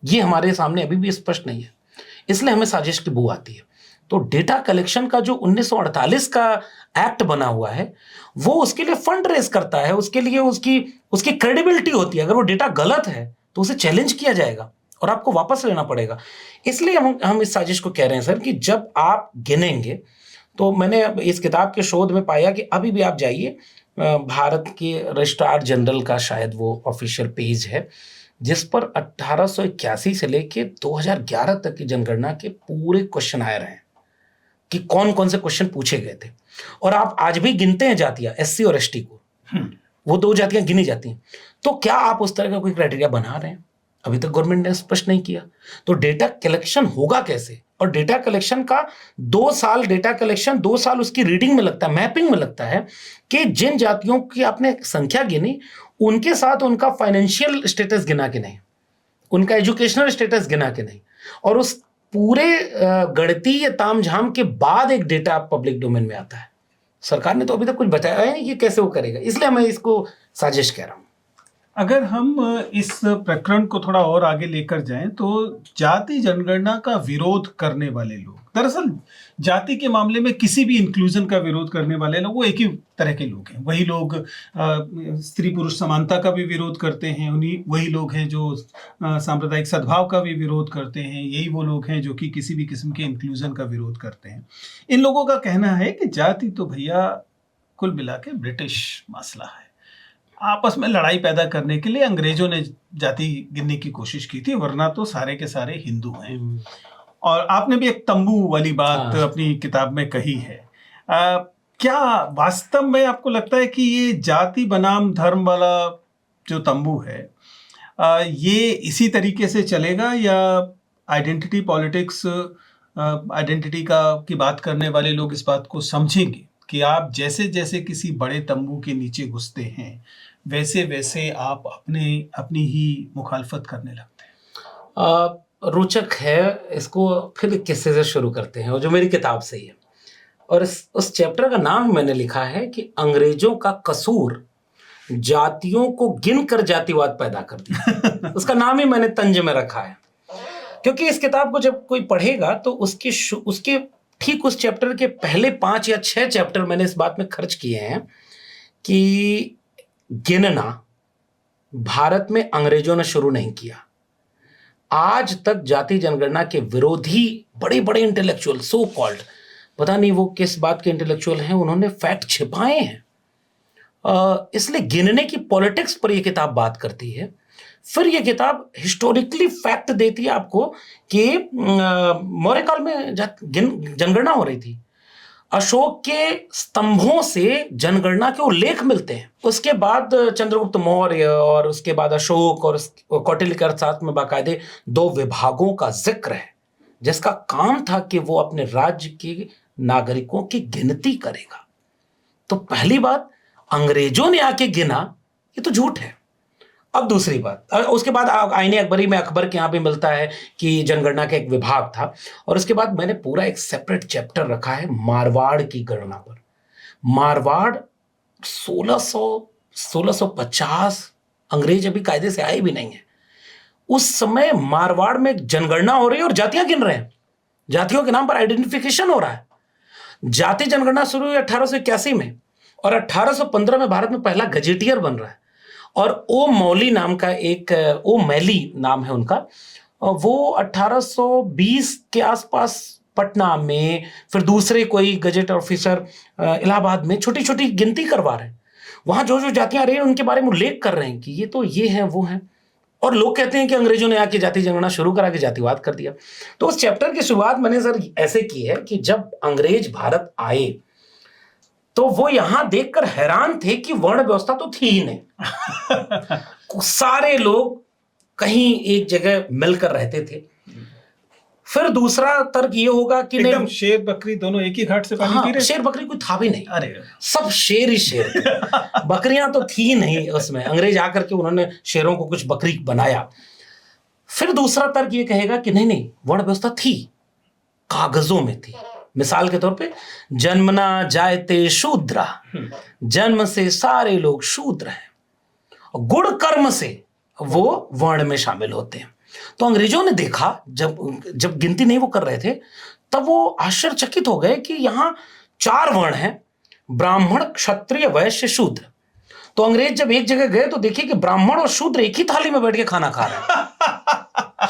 B: ये हमारे सामने अभी भी स्पष्ट नहीं है, इसलिए हमें साजिश की बू आती है। तो डेटा कलेक्शन का जो 1948 का एक्ट बना हुआ है वो उसके लिए फंड रेज करता है, उसके लिए उसकी क्रेडिबिलिटी होती है। अगर वो डेटा गलत है तो उसे चैलेंज किया जाएगा और आपको वापस लेना पड़ेगा। इसलिए हम इस साजिश को कह रहे हैं सर कि जब आप गिनेंगे, तो मैंने इस किताब के शोध में पाया कि अभी भी आप जाइए, भारत के रजिस्ट्रार जनरल का शायद वो ऑफिशियल पेज है जिस पर 1881 से लेके 2011 तक की जनगणना के पूरे क्वेश्चन आए रहे हैं। कि कौन कौन से क्वेश्चन पूछे गए थे। और आप आज भी गिनते हैं जातियां, एससी और एसटी को, वो दो जातियां गिनी जाती हैं। तो क्या आप उस तरह का कोई क्राइटेरिया बना रहे हैं? अभी तक गवर्नमेंट ने स्पष्ट नहीं किया। तो डेटा कलेक्शन होगा कैसे? और डेटा कलेक्शन का 2 साल डेटा कलेक्शन, 2 साल उसकी रीडिंग में लगता है, मैपिंग में लगता है कि जिन जातियों की आपने संख्या गिनी उनके साथ उनका फाइनेंशियल स्टेटस गिना कि नहीं, उनका एजुकेशनल स्टेटस गिना कि नहीं, और उस पूरे गणितीय तामझाम के बाद एक डेटा पब्लिक डोमेन में आता है। सरकार ने तो अभी तक कुछ बताया नहीं कि कैसे वो करेगा, इसलिए मैं इसको साजिश कह रहा हूं।
A: अगर हम इस प्रकरण को थोड़ा और आगे लेकर जाएं तो जाति जनगणना का विरोध करने वाले लोग, दरअसल जाति के मामले में किसी भी इंक्लूजन का विरोध करने वाले लोग वो एक ही तरह के लोग हैं। वही लोग स्त्री पुरुष समानता का भी विरोध करते हैं, उन्हीं वही लोग हैं जो सांप्रदायिक सद्भाव का भी विरोध करते हैं, यही वो लोग हैं जो कि किसी भी किस्म के इंक्लूजन का विरोध करते हैं। इन लोगों का कहना है कि जाति तो भैया कुल मिला के ब्रिटिश मसला है, आपस में लड़ाई पैदा करने के लिए अंग्रेजों ने जाति गिनने की कोशिश की थी, वरना तो सारे के सारे हिंदू हैं। और आपने भी एक तंबू वाली बात अपनी किताब में कही है। क्या वास्तव में आपको लगता है कि ये जाति बनाम धर्म वाला जो तंबू है ये इसी तरीके से चलेगा, या आइडेंटिटी पॉलिटिक्स, आइडेंटिटी की बात करने वाले लोग इस बात को समझेंगे कि आप जैसे जैसे किसी बड़े तंबू के नीचे घुसते हैं वैसे वैसे आप अपनी ही मुखालफत करने लगते हैं?
B: रोचक है, इसको फिर किस्से से शुरू करते हैं, और जो मेरी किताब से ही है। और उस चैप्टर का नाम मैंने लिखा है कि अंग्रेजों का कसूर जातियों को गिनकर जातिवाद पैदा कर दिया। उसका नाम ही मैंने तंज में रखा है, क्योंकि इस किताब को जब कोई पढ़ेगा तो उसके ठीक उस चैप्टर के पहले 5 या 6 चैप्टर मैंने इस बात में खर्च किए हैं कि गिनना भारत में अंग्रेजों ने शुरू नहीं किया। आज तक जाति जनगणना के विरोधी बड़े बड़े इंटेलेक्चुअल, सो कॉल्ड, पता नहीं वो किस बात के इंटेलेक्चुअल हैं, उन्होंने फैक्ट छिपाए हैं। इसलिए गिनने की पॉलिटिक्स पर यह किताब बात करती है। फिर यह किताब हिस्टोरिकली फैक्ट देती है आपको कि मौर्य काल में जनगणना हो रही थी। अशोक के स्तंभों से जनगणना के उल्लेख मिलते हैं। उसके बाद चंद्रगुप्त मौर्य और उसके बाद अशोक और कौटिल्य के अर्थशास्त्र में बाकायदे 2 विभागों का जिक्र है, जिसका काम था कि वो अपने राज्य के नागरिकों की गिनती करेगा। तो पहली बात, अंग्रेजों ने आके गिना, ये तो झूठ है। अब दूसरी बात, उसके बाद आईने अकबरी में अकबर के यहाँ भी मिलता है कि जनगणना का एक विभाग था। और उसके बाद मैंने पूरा एक सेपरेट चैप्टर रखा है मारवाड़ की गणना पर। मारवाड़ 1650, अंग्रेज अभी कायदे से आए भी नहीं है, उस समय मारवाड़ में जनगणना हो रही है और जातियां गिन रहे हैं, जातियों के नाम पर आइडेंटिफिकेशन हो रहा है। जाति जनगणना शुरू हुई 1881 में, और 1815 में भारत में पहला गजेटियर बन रहा है। और ओ मौली नाम का एक, ओ मैली नाम है उनका, वो 1820 के आसपास पटना में, फिर दूसरे कोई गजेट ऑफिसर इलाहाबाद में छोटी छोटी गिनती करवा रहे हैं। वहां जो जो जातियां रही हैं उनके बारे में उल्लेख कर रहे हैं कि ये तो ये हैं वो हैं। और लोग कहते हैं कि अंग्रेजों ने आके जाति जनगणना शुरू करा के जातिवाद कर दिया। तो उस चैप्टर की शुरुआत मैंने सर ऐसे की है कि जब अंग्रेज भारत आए तो वो यहां देखकर हैरान थे कि वर्ण व्यवस्था तो थी ही नहीं। सारे लोग कहीं एक जगह मिलकर रहते थे। फिर दूसरा तर्क ये होगा कि
A: एकदम शेर बकरी दोनों एक ही घाट से पानी पी रहे।
B: शेर बकरी कोई था भी नहीं,
A: अरे
B: सब शेर ही शेर थे। बकरियां तो थी नहीं उसमें, अंग्रेज आकर के उन्होंने शेरों को कुछ बकरी बनाया। फिर दूसरा तर्क ये कहेगा कि नहीं, वर्ण व्यवस्था थी, कागजों में थी। मिसाल के तौर पे, जन्मना जायते शूद्रा, जन्म से सारे लोग शूद्र हैं, गुण कर्म से वो वर्ण में शामिल होते हैं। तो अंग्रेजों ने देखा, जब गिनती नहीं वो कर रहे थे, तब वो आश्चर्यचकित हो गए कि यहां 4 वर्ण हैं, ब्राह्मण, क्षत्रिय, वैश्य, शूद्र। तो अंग्रेज जब एक जगह गए तो देखिए कि ब्राह्मण और शूद्र एक ही थाली में बैठ के खाना खा रहे हैं।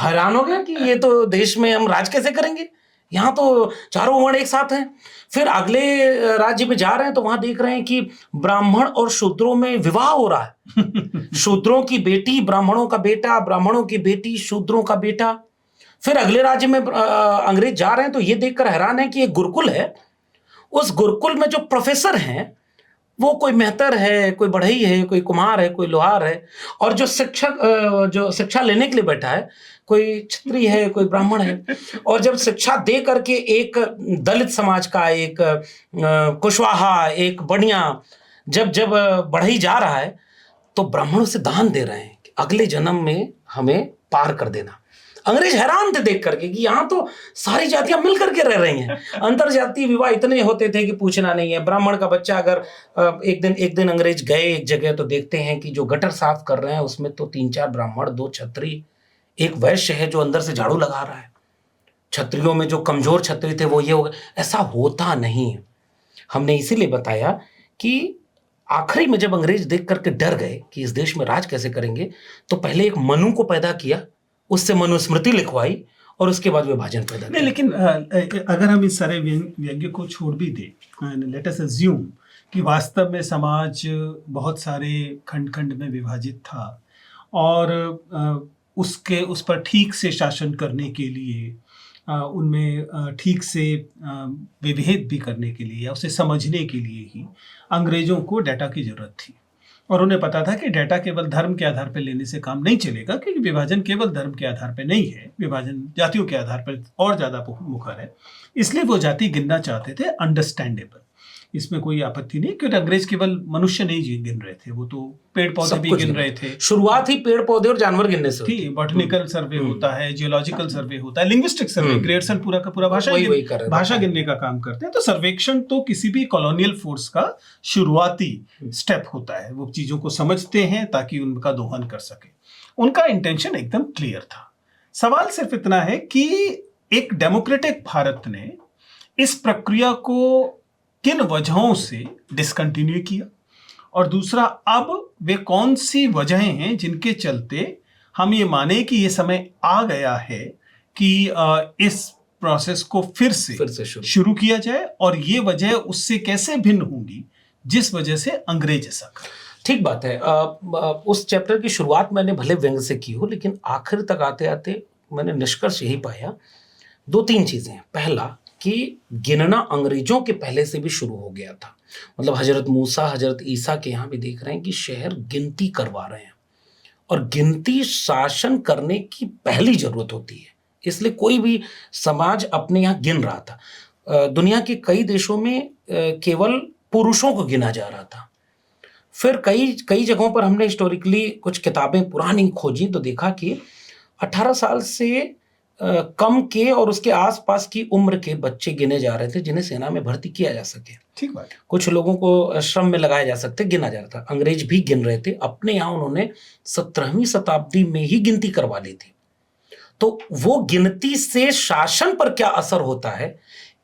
B: हैरान हो गया कि ये तो देश में हम राज कैसे करेंगे, यहां तो चारों वर्ण एक साथ हैं। फिर अगले राज्य में जा रहे हैं तो वहां देख रहे हैं कि ब्राह्मण और शूद्रों में विवाह हो रहा है। शूद्रों की बेटी ब्राह्मणों का बेटा, ब्राह्मणों की बेटी शूद्रों का बेटा। फिर अगले राज्य में अंग्रेज जा रहे हैं तो ये देखकर हैरान है कि एक गुरुकुल है, उस गुरुकुल में जो प्रोफेसर हैं वो कोई मेहतर है, कोई बढ़ई है, कोई कुम्हार है, कोई लोहार है, और जो शिक्षक जो शिक्षा लेने के लिए बैठा है कोई क्षत्रिय है, कोई ब्राह्मण है। और जब शिक्षा दे करके एक दलित समाज का, एक कुशवाहा, एक बनिया जब जब बढ़ई जा रहा है तो ब्राह्मण उसे दान दे रहे हैं कि अगले जन्म में हमें पार कर देना। अंग्रेज हैरान थे देख करके कि यहाँ तो सारी जातियां मिल करके रह रही हैं। अंतर जातीय विवाह इतने होते थे कि पूछना नहीं है। ब्राह्मण का बच्चा अगर एक दिन अंग्रेज गए एक जगह तो देखते हैं कि जो गटर साफ कर रहे हैं उसमें तो 3-4 ब्राह्मण, 2 क्षत्रिय, एक वैश्य है जो अंदर से झाड़ू लगा रहा है। क्षत्रियों में जो कमजोर क्षत्रिय थे वो ये हो गए। ऐसा होता नहीं है। हमने इसीलिए बताया कि आखिरी में जब अंग्रेज देख करके डर गए कि इस देश में राज कैसे करेंगे, तो पहले एक मनु को पैदा किया, उससे मनुस्मृति लिखवाई और उसके बाद विभाजन पैदा किया।
A: नहीं, लेकिन अगर हम इस सारे व्यंग्य को छोड़ भी दें, लेट अस अज्यूम कि वास्तव में समाज बहुत सारे खंड खंड में विभाजित था और उस पर ठीक से शासन करने के लिए, उनमें ठीक से विभेद भी करने के लिए या उसे समझने के लिए ही अंग्रेजों को डाटा की जरूरत थी। और उन्हें पता था कि डाटा केवल धर्म के आधार पर लेने से काम नहीं चलेगा, क्योंकि विभाजन केवल धर्म के आधार पर नहीं है, विभाजन जातियों के आधार पर और ज़्यादा मुखर है। इसलिए वो जाति गिनना चाहते थे, अंडरस्टैंडेबल, इसमें कोई आपत्ति नहीं, क्योंकि अंग्रेज केवल मनुष्य नहीं गिन रहे थे, वो तो पेड़ पौधे भी गिन रहे थे।
B: शुरुआत ही पेड़ पौधे और जानवर गिनने से
A: थी। बॉटनिकल सर्वे होता है, जियोलॉजिकल सर्वे होता है, लिंग्विस्टिक सर्वे, ग्रेडसन पूरा का पूरा भाषा गिनने का काम करते हैं। तो सर्वेक्षण तो किसी भी कॉलोनियल फोर्स का शुरुआती स्टेप होता है। वो चीजों को समझते हैं ताकि उनका दोहन कर सके। उनका इंटेंशन एकदम क्लियर था। सवाल सिर्फ इतना है कि एक डेमोक्रेटिक भारत ने इस प्रक्रिया को किन वजहों से डिसकंटिन्यू किया, और दूसरा, अब वे कौन सी वजहें हैं जिनके चलते हम ये माने कि ये समय आ गया है कि इस प्रोसेस को फिर से शुरू किया जाए, और ये वजह उससे कैसे भिन्न होंगी जिस वजह से अंग्रेज ऐसा कर।
B: ठीक बात है। उस चैप्टर की शुरुआत मैंने भले व्यंग से की हो, लेकिन आखिर तक आते आते मैंने निष्कर्ष यही पाया, 2-3 चीजें। पहला कि गिनना अंग्रेजों के पहले से भी शुरू हो गया था। मतलब हजरत मूसा, हजरत ईसा के यहाँ भी देख रहे हैं कि शहर गिनती करवा रहे हैं, और गिनती शासन करने की पहली जरूरत होती है। इसलिए कोई भी समाज अपने यहाँ गिन रहा था। दुनिया के कई देशों में केवल पुरुषों को गिना जा रहा था। फिर कई जगहों पर हमने हिस्टोरिकली कुछ किताबें पुरानी खोजी तो देखा कि 18 साल से कम के और उसके आसपास की उम्र के बच्चे गिने जा रहे थे जिन्हें सेना में भर्ती किया जा सके।
A: ठीक बात।
B: कुछ लोगों को श्रम में लगाया जा सकते, गिना जा रहा था। अंग्रेज भी गिन रहे थे अपने यहाँ। उन्होंने 17वीं शताब्दी में ही गिनती करवा ली थी। तो वो गिनती से शासन पर क्या असर होता है,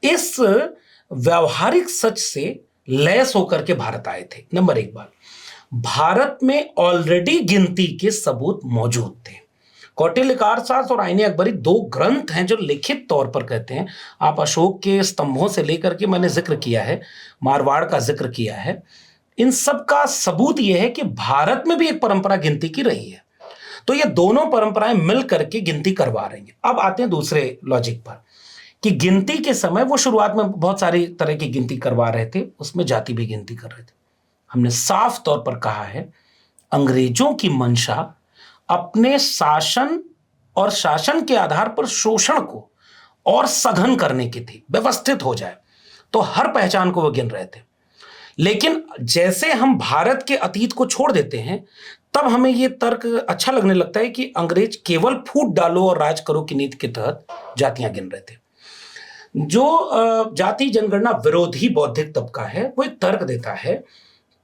B: इस व्यावहारिक सच से लैस होकर के भारत आए थे। नंबर 1 बात, भारत में ऑलरेडी गिनती के सबूत मौजूद थे। कौटिल्य का अर्थशास्त्र और आईने अकबरी 2 ग्रंथ हैं जो लिखित तौर पर कहते हैं। आप अशोक के स्तंभों से लेकर के मैंने जिक्र किया है, मारवाड़ का जिक्र किया है, इन सब का सबूत यह है कि भारत में भी एक परंपरा गिनती की रही है। तो ये दोनों परंपराएं मिल करके गिनती करवा रही हैं। अब आते हैं दूसरे लॉजिक पर कि गिनती के समय वो शुरुआत में बहुत सारी तरह की गिनती करवा रहे थे, उसमें जाति भी गिनती कर रहे थे। हमने साफ तौर पर कहा है अंग्रेजों की मंशा अपने शासन और शासन के आधार पर शोषण को और सघन करने की थी, व्यवस्थित हो जाए। तो हर पहचान को वो गिन रहे थे। लेकिन जैसे हम भारत के अतीत को छोड़ देते हैं, तब हमें यह तर्क अच्छा लगने लगता है कि अंग्रेज केवल फूट डालो और राज करो की नीति के तहत जातियां गिन रहे थे। जो जाति जनगणना विरोधी बौद्धिक तबका है वो एक तर्क देता है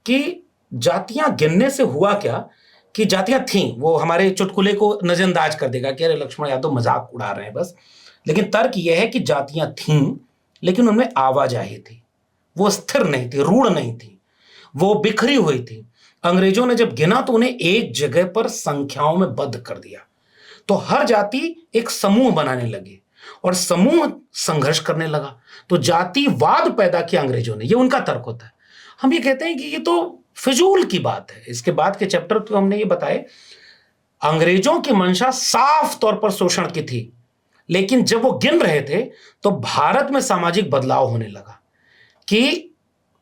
B: कि जातियां गिनने से हुआ क्या कि जातियां थीं, वो हमारे चुटकुले को नजरअंदाज कर देगा कि अरे लक्ष्मण यादव मजाक उड़ा रहे हैं बस। लेकिन तर्क यह है कि जातियां थीं, लेकिन उनमें आवाजाही थी, वो स्थिर नहीं थी, रूढ़ नहीं थी, वो बिखरी हुई थी। अंग्रेजों ने जब गिना तो उन्हें एक जगह पर संख्याओं में बद्ध कर दिया। तो हर जाति एक समूह बनाने लगे और समूह संघर्ष करने लगा। तो जातिवाद पैदा किया अंग्रेजों ने, ये उनका तर्क होता है। हम ये कहते हैं कि ये तो फिजूल की बात है। इसके बाद के चैप्टर तो हमने ये बताए अंग्रेजों की मंशा साफ तौर पर शोषण की थी, लेकिन जब वो गिन रहे थे तो भारत में सामाजिक बदलाव होने लगा कि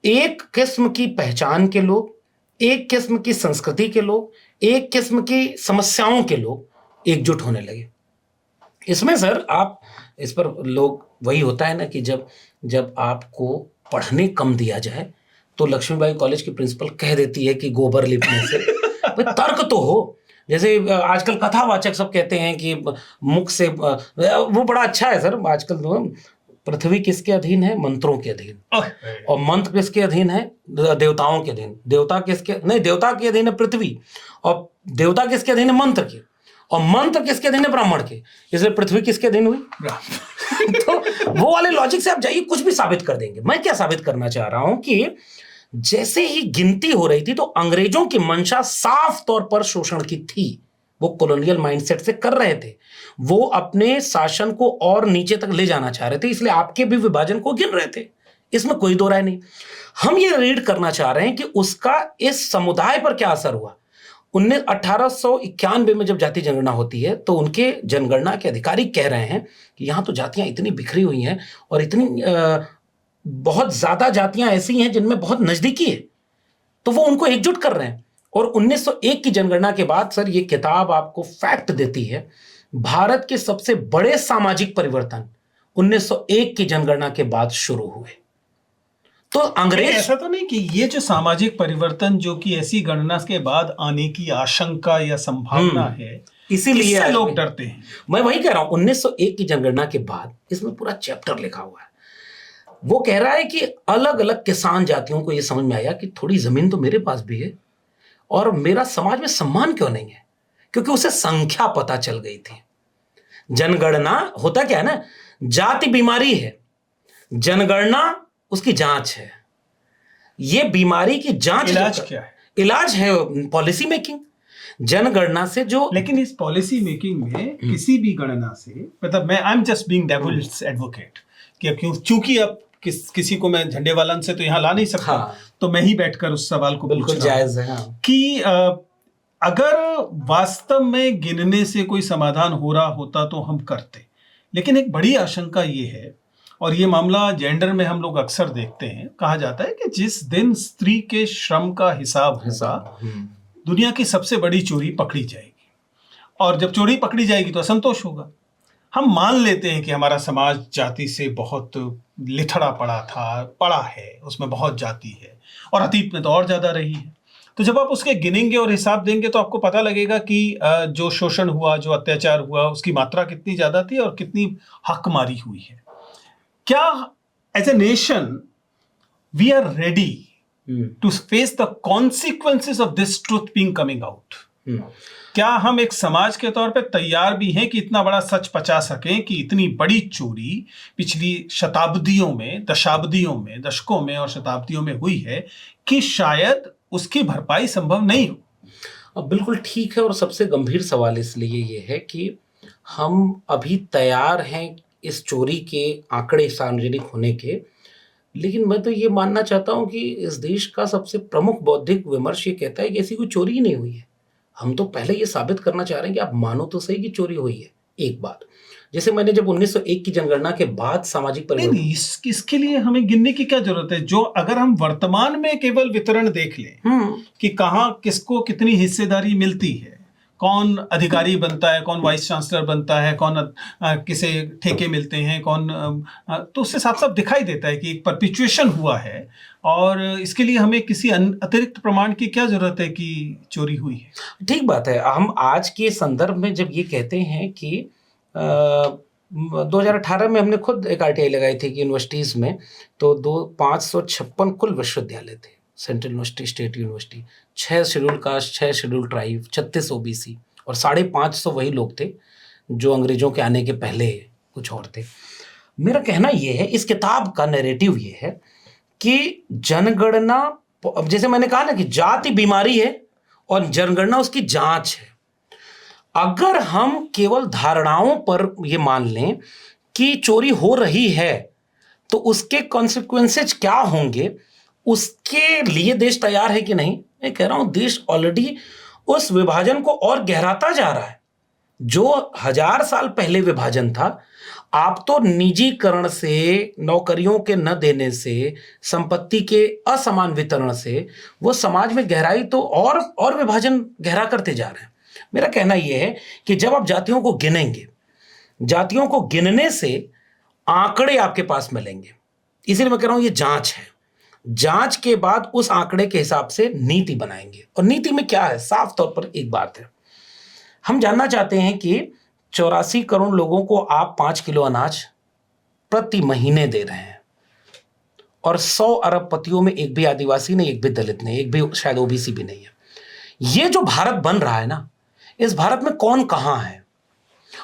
B: एक किस्म की पहचान के लोग, एक किस्म की संस्कृति के लोग, एक किस्म की समस्याओं के लोग एकजुट होने लगे। इसमें सर आप इस पर लोग वही होता है ना कि जब जब आपको पढ़ने कम दिया जाए तो लक्ष्मीबाई कॉलेज की प्रिंसिपल कह देती है कि गोबर लिपने से भाई तर्क तो हो। जैसे आजकल कथावाचक सब कहते हैं कि मुख से वो बड़ा अच्छा है सर आजकल तो पृथ्वी किसके अधीन है? मंत्रों के अधीन। और मंत्र किसके अधीन है? देवताओं के अधीन। देवता किसके नहीं, देवता के अधीन है पृथ्वी, और देवता किसके अधीन है? मंत्र के, और मंत्र किसके अधीन है? ब्राह्मण के। इसलिए पृथ्वी किसके अधीन हुई? तो वो वाले लॉजिक से आप जाइए, कुछ भी साबित कर देंगे। मैं क्या साबित करना चाह रहा हूं कि जैसे ही गिनती हो रही थी तो अंग्रेजों की मंशा साफ तौर पर शोषण की थी। वो कॉलोनियल माइंडसेट से कर रहे थे, वो अपने शासन को और नीचे तक ले जाना चाह रहे थे, इसलिए आपके भी विभाजन को गिन रहे थे, इसमें कोई दो राय नहीं। हम ये रीड करना चाह रहे हैं कि उसका इस समुदाय पर क्या असर हुआ। 1891 में जब जाति जनगणना होती है तो उनके जनगणना के अधिकारी कह रहे हैं कि यहां तो जातियां इतनी बिखरी हुई हैं और इतनी बहुत ज्यादा जातियां ऐसी हैं जिनमें बहुत नजदीकी है, तो वो उनको एकजुट कर रहे हैं। और 1901 की जनगणना के बाद सर ये किताब आपको फैक्ट देती है, भारत के सबसे बड़े सामाजिक परिवर्तन 1901 की जनगणना के बाद शुरू हुए। तो अंग्रेज
A: ऐसा तो नहीं कि ये जो सामाजिक परिवर्तन जो कि ऐसी गणना के बाद आने की आशंका या संभावना है,
B: इसीलिए
A: लोग डरते हैं।
B: मैं वही कह रहा हूं, 1901 की जनगणना के बाद इसमें पूरा चैप्टर लिखा हुआ है। वो कह रहा है कि अलग अलग किसान जातियों को यह समझ में आया कि थोड़ी जमीन तो मेरे पास भी है और मेरा समाज में सम्मान क्यों नहीं है, क्योंकि उसे संख्या पता चल गई थी। जनगणना होता क्या है ना, जाति बीमारी है, जनगणना उसकी जांच है। ये बीमारी की जांच
A: इलाज क्या है?
B: इलाज है पॉलिसी मेकिंग। जनगणना से जो,
A: लेकिन इस पॉलिसी मेकिंग में किसी भी गणना से, मतलब मैं I am just being devil's advocate कि अब क्योंकि अब किसी को मैं झंडे वालन से तो यहाँ ला नहीं सकता,
B: हाँ,
A: तो मैं ही बैठकर उस सवाल को
B: बिल्कुल जायज है
A: कि अगर वास्तव में गिनने से कोई समाधान हो रहा होता तो हम करते। लेकिन एक बड़ी आशंका ये है, और ये मामला जेंडर में हम लोग अक्सर देखते हैं, कहा जाता है कि जिस दिन स्त्री के श्रम का हिसाब होगा दुनिया की सबसे बड़ी चोरी पकड़ी जाएगी, और जब चोरी पकड़ी जाएगी तो असंतोष होगा। हम मान लेते हैं कि हमारा समाज जाति से बहुत लिथड़ा पड़ा है, उसमें बहुत जाति है और अतीत में तो और ज़्यादा रही है। तो जब आप उसके गिनेंगे और हिसाब देंगे तो आपको पता लगेगा कि जो शोषण हुआ, जो अत्याचार हुआ, उसकी मात्रा कितनी ज़्यादा थी और कितनी हकमारी हुई है। क्या as a nation we are ready to face the consequences of this truth being coming out? क्या हम एक समाज के तौर पे तैयार भी हैं कि इतना बड़ा सच पचा सकें कि इतनी बड़ी चोरी पिछली शताब्दियों में, दशाब्दियों में, दशकों में और शताब्दियों में हुई है कि शायद उसकी भरपाई संभव नहीं हो?
B: अब बिल्कुल ठीक है, और सबसे गंभीर सवाल इसलिए ये है कि हम अभी तैयार हैं इस चोरी के आंकड़े सार्वजनिक होने के, लेकिन मैं तो ये मानना चाहता हूं कि इस देश का सबसे प्रमुख बौद्धिक विमर्श ये कहता है कि ऐसी कोई चोरी ही नहीं हुई है। हम तो पहले ये साबित करना चाह रहे हैं कि आप मानो तो सही कि चोरी हुई है। एक बात, जैसे मैंने जब 1901 की जनगणना के बाद सामाजिक परिवर्तन,
A: इसके लिए हमें गिनने की क्या जरूरत है? जो अगर हम वर्तमान में केवल वितरण देख लें कि कहाँ किसको कितनी हिस्सेदारी मिलती है, कौन अधिकारी बनता है, कौन वाइस चांसलर बनता है, कौन किसे ठेके मिलते हैं, कौन, तो उससे साफ साफ दिखाई देता है कि एक परपिचुएशन हुआ है। और इसके लिए हमें किसी अतिरिक्त प्रमाण की क्या जरूरत है कि चोरी हुई है?
B: ठीक बात है। हम आज के संदर्भ में जब ये कहते हैं कि 2018 में हमने खुद एक आरटीआई लगाई थी कि यूनिवर्सिटीज़ में तो 556 कुल विश्वविद्यालय थे, central university, state university, 6 schedule caste, 6 schedule tribe, 36 OBC, और 550 वही लोग थे जो अंग्रेजों के आने के पहले कुछ और थे। मेरा कहना यह है, इस किताब का नैरेटिव ये है कि जनगणना, अब जैसे मैंने कहा ना कि जाति बीमारी है और जनगणना उसकी जांच है। अगर हम केवल धारणाओं पर ये मान लें कि चोरी हो रही है तो उसके कॉन्सिक्वेंसेज क्या होंगे, उसके लिए देश तैयार है कि नहीं? मैं कह रहा हूं देश ऑलरेडी उस विभाजन को और गहराता जा रहा है। जो 1000 साल पहले विभाजन था, आप तो निजीकरण से, नौकरियों के न देने से, संपत्ति के असमान वितरण से वो समाज में गहराई तो और विभाजन गहरा करते जा रहे हैं। मेरा कहना यह है कि जब आप जातियों को गिनेंगे, जातियों को गिनने से आंकड़े आपके पास मिलेंगे। इसीलिए मैं कह रहा हूं ये जांच है। जांच के बाद उस आंकड़े के हिसाब से नीति बनाएंगे। और नीति में क्या है? साफ तौर पर एक बात है, हम जानना चाहते हैं कि 84 करोड़ लोगों को आप 5 किलो अनाज प्रति महीने दे रहे हैं, और 100 अरब पतियों में एक भी आदिवासी नहीं, एक भी दलित नहीं, एक भी शायद ओबीसी भी नहीं है। ये जो भारत बन रहा है ना, इस भारत में कौन कहां है?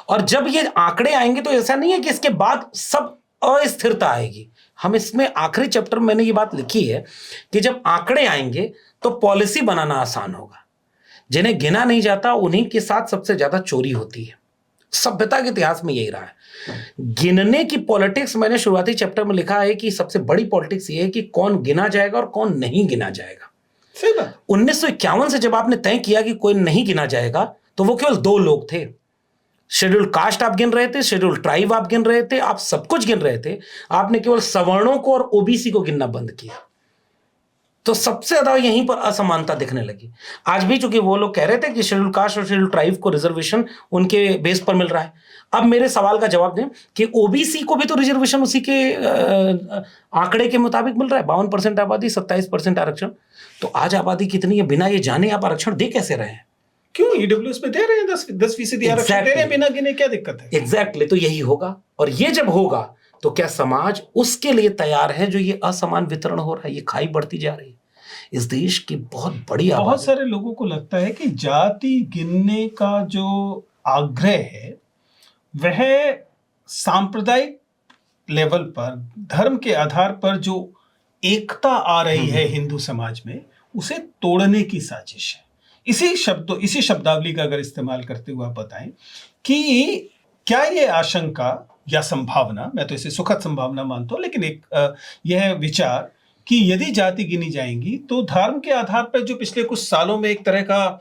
B: और जब ये आंकड़े आएंगे तो ऐसा नहीं है कि इसके बाद सब अस्थिरता आएगी। हम इसमें आखिरी चैप्टर में मैंने ये बात लिखी है कि जब आंकड़े आएंगे तो पॉलिसी बनाना आसान होगा। जिन्हें गिना नहीं जाता उन्हीं के साथ सबसे ज्यादा चोरी होती है। सभ्यता के इतिहास में यही रहा है। गिनने की पॉलिटिक्स, मैंने शुरुआती चैप्टर में लिखा है कि सबसे बड़ी पॉलिटिक्स ये है कि कौन गिना जाएगा और कौन नहीं गिना जाएगा। 1951 से जब आपने तय किया कि कोई नहीं गिना जाएगा, तो वो केवल 2 लोग थे। शेड्यूल कास्ट आप गिन रहे थे, शेड्यूल ट्राइब आप गिन रहे थे, आप सब कुछ गिन रहे थे। आपने केवल सवर्णों को और ओबीसी को गिनना बंद किया। तो सबसे ज्यादा यहीं पर असमानता दिखने लगी। आज भी चूंकि वो लोग कह रहे थे कि शेड्यूल कास्ट और शेड्यूल ट्राइब को रिजर्वेशन उनके बेस पर मिल रहा है, अब मेरे सवाल का जवाब दें कि ओबीसी को भी तो रिजर्वेशन उसी के आंकड़े के मुताबिक मिल रहा है। 52% आबादी, 27% आरक्षण। तो आज आबादी कितनी है बिना ये जाने आप आरक्षण दे कैसे रहे हैं?
A: क्यों? ईडब्ल्यूएस में दे रहे हैं 10% आरक्षण दे रहे हैं बिना गिने, क्या दिक्कत है?
B: एग्जैक्टली, तो यही होगा। और ये जब होगा तो क्या समाज उसके लिए तैयार है जो ये असमान वितरण हो रहा है, ये खाई बढ़ती जा रही है? इस देश की बहुत बड़ी आबादी,
A: बहुत सारे लोगों को लगता है कि जाति गिनने का जो आग्रह है वह सांप्रदायिक लेवल पर, धर्म के आधार पर जो एकता आ रही है हिंदू समाज में, उसे तोड़ने की साजिश है। इसी शब्दावली का अगर इस्तेमाल करते हुए आप बताएं कि क्या ये आशंका या संभावना, मैं तो इसे सुखद संभावना मानता हूं, लेकिन एक यह विचार कि यदि जाति गिनी जाएंगी तो धर्म के आधार पर जो पिछले कुछ सालों में एक तरह का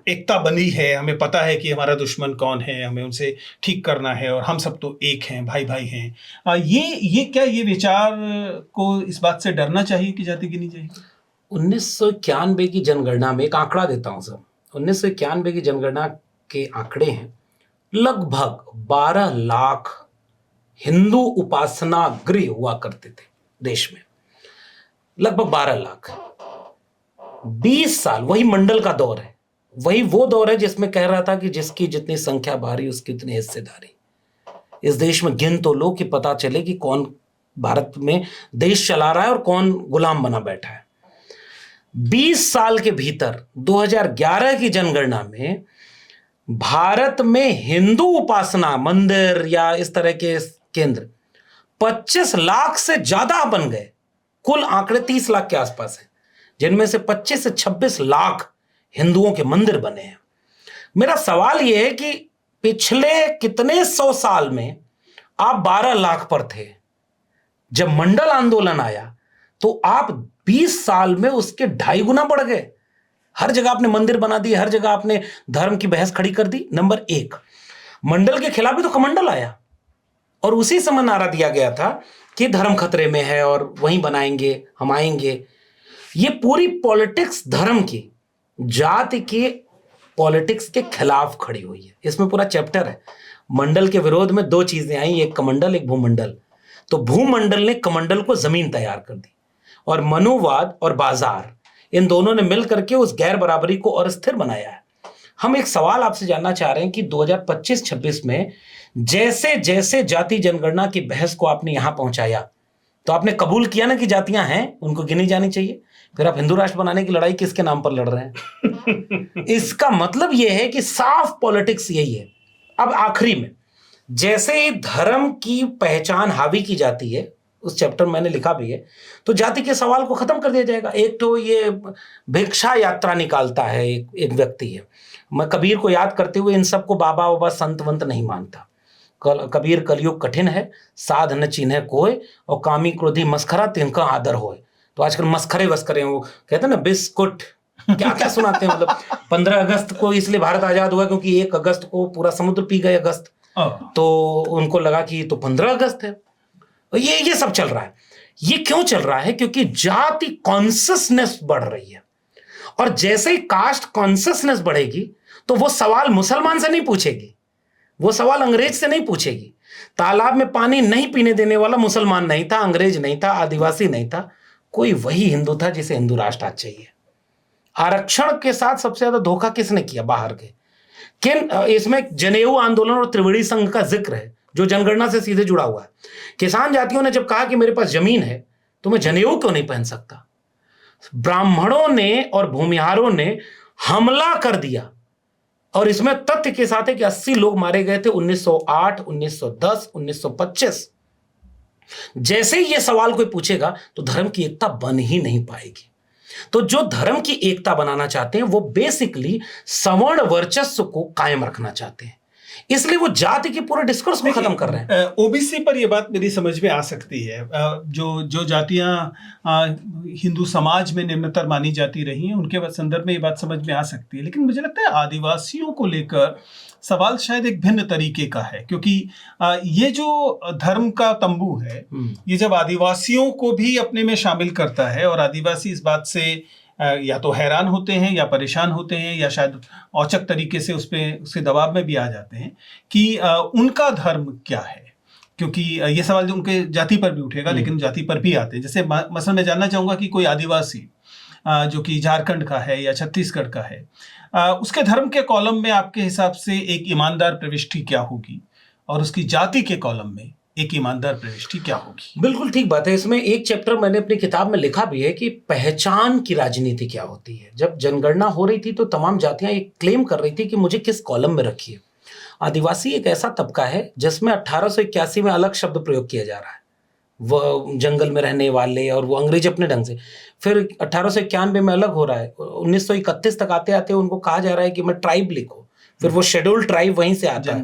A: एकता बनी है, हमें पता है कि हमारा दुश्मन कौन है, हमें उनसे ठीक करना है और हम सब तो एक हैं, भाई भाई हैं, ये विचार को इस बात से डरना चाहिए कि जाति गिनी जाएगी?
B: 1991 की जनगणना में एक आंकड़ा देता हूं सर। 1991 की जनगणना के आंकड़े हैं, लगभग 12 लाख हिंदू उपासना गृह हुआ करते थे देश में, लगभग 12 लाख। 20 साल वही मंडल का दौर है, वही वो दौर है जिसमें कह रहा था कि जिसकी जितनी संख्या भारी उसकी उतनी हिस्सेदारी। इस देश में गिन तो लो कि पता चले कि कौन भारत में देश चला रहा है और कौन गुलाम बना बैठा है। 20 साल के भीतर 2011 की जनगणना में भारत में हिंदू उपासना मंदिर या इस तरह के केंद्र 25 लाख से ज्यादा बन गए। कुल आंकड़े 30 लाख के आसपास हैं, जिनमें से 25 से 26 लाख हिंदुओं के मंदिर बने हैं। मेरा सवाल यह है कि पिछले कितने 100 साल में आप 12 लाख पर थे, जब मंडल आंदोलन आया तो आप 20 साल में उसके 2.5 गुना बढ़ गए। हर जगह आपने मंदिर बना दिए, हर जगह आपने धर्म की बहस खड़ी कर दी। नंबर 1, मंडल के खिलाफ भी तो कमंडल आया और उसी समय नारा दिया गया था कि धर्म खतरे में है और वहीं बनाएंगे, हम आएंगे। ये पूरी पॉलिटिक्स धर्म की, जाति के पॉलिटिक्स के खिलाफ खड़ी हुई है। इसमें पूरा चैप्टर है। मंडल के विरोध में 2 चीजें आई, एक कमंडल, एक भूमंडल। तो भूमंडल ने कमंडल को जमीन तैयार कर दी और मनुवाद और बाजार, इन दोनों ने मिलकर के उस गैर बराबरी को और स्थिर बनाया है। हम एक सवाल आपसे जानना चाह रहे हैं कि 2025-26 में जैसे जैसे जाति जनगणना की बहस को आपने यहां पहुंचाया, तो आपने कबूल किया ना कि जातियां हैं, उनको गिनी जानी चाहिए। फिर आप हिंदू राष्ट्र बनाने की लड़ाई किसके नाम पर लड़ रहे हैं? इसका मतलब यह है कि साफ पॉलिटिक्स यही है। अब आखिरी में, जैसे ही धर्म की पहचान हावी की जाती है, उस चैप्टर में मैंने लिखा भी है, तो जाति के सवाल को खत्म कर दिया जाएगा। एक तो ये भिक्षा यात्रा निकालता है, एक व्यक्ति है। मैं कबीर को याद करते हुए इन सबको बाबा बाबा संत वंत नहीं मानता। कबीर कलयुग कठिन है, साध न चिन्ह कोय, और कामी क्रोधी मस्खरा तिनका आदर होए। तो आजकल मस्खरे वस्करे, वो कहते हैं ना बिस्कुट क्या क्या सुनाते हैं, मतलब 15 अगस्त को इसलिए भारत आजाद हुआ क्योंकि 1 अगस्त को पूरा समुद्र पी गए अगस्त, तो उनको लगा कि तो 15 अगस्त है। ये सब चल रहा है। ये क्यों चल रहा है? क्योंकि जाति कॉन्सियसनेस बढ़ रही है, और जैसे ही कास्ट कॉन्सियसनेस बढ़ेगी तो वो सवाल मुसलमान से नहीं पूछेगी, वो सवाल अंग्रेज से नहीं पूछेगी। तालाब में पानी नहीं पीने देने वाला मुसलमान नहीं था, अंग्रेज नहीं था, आदिवासी नहीं था, कोई वही हिंदू था जिसे हिंदू राष्ट्र आज चाहिए। आरक्षण के साथ सबसे ज्यादा धोखा किसने किया? बाहर के। किन? इसमें जनेऊ आंदोलन और त्रिवेणी संघ का जिक्र है, जो जनगणना से सीधे जुड़ा हुआ है। किसान जातियों ने जब कहा कि मेरे पास जमीन है तो मैं जनेऊ क्यों नहीं पहन सकता, ब्राह्मणों ने और भूमिहारों ने हमला कर दिया। और इसमें तथ्य के साथ है कि 80 लोग मारे गए थे 1908, 1910, 1925। जैसे ही यह सवाल कोई पूछेगा तो धर्म की एकता बन ही नहीं पाएगी। तो जो धर्म की एकता बनाना चाहते हैं वो बेसिकली सवर्ण वर्चस्व को कायम रखना चाहते हैं, इसलिए वो जाति के पूरे डिस्कोर्स को खत्म कर रहे हैं।
A: ओबीसी पर ये बात मेरी समझ में आ सकती है। जो जातियां हिंदू समाज में निम्नतर मानी जाती रही हैं उनके संदर्भ में ये बात समझ में आ सकती है, लेकिन मुझे लगता है आदिवासियों को लेकर सवाल शायद एक भिन्न तरीके का है, क्योंकि ये जो धर्म का तंबू है ये जब आदिवासियों को भी अपने में शामिल करता है और आदिवासी इस बात से या तो हैरान होते हैं या परेशान होते हैं या शायद औचक तरीके से उसके दबाव में भी आ जाते हैं कि उनका धर्म क्या है, क्योंकि ये सवाल जो उनके जाति पर भी उठेगा लेकिन जाति पर भी आते हैं। जैसे मसलन मैं जानना चाहूँगा कि कोई आदिवासी जो कि झारखंड का है या छत्तीसगढ़ का है, उसके धर्म के कॉलम में आपके हिसाब से एक ईमानदार प्रविष्टि क्या होगी और उसकी जाति के कॉलम में एक ईमानदार प्रविष्टि क्या होगी?
B: बिल्कुल ठीक बात है। इसमें एक चैप्टर मैंने अपनी किताब में लिखा भी है कि पहचान की राजनीति क्या होती है। जब जनगणना हो रही थी तो तमाम जातियां एक क्लेम कर रही थी कि मुझे किस कॉलम में रखिए। आदिवासी एक ऐसा तबका है जिसमें 1881 में अलग शब्द प्रयोग किया जा रहा है, वो जंगल में रहने वाले, और वो अंग्रेज अपने ढंग से। फिर 1891 में अलग हो रहा है, 1931 तक आते आते उनको कहा जा रहा है कि मैं ट्राइब लिखो, फिर वो शेड्यूल्ड ट्राइब वहीं से आता है,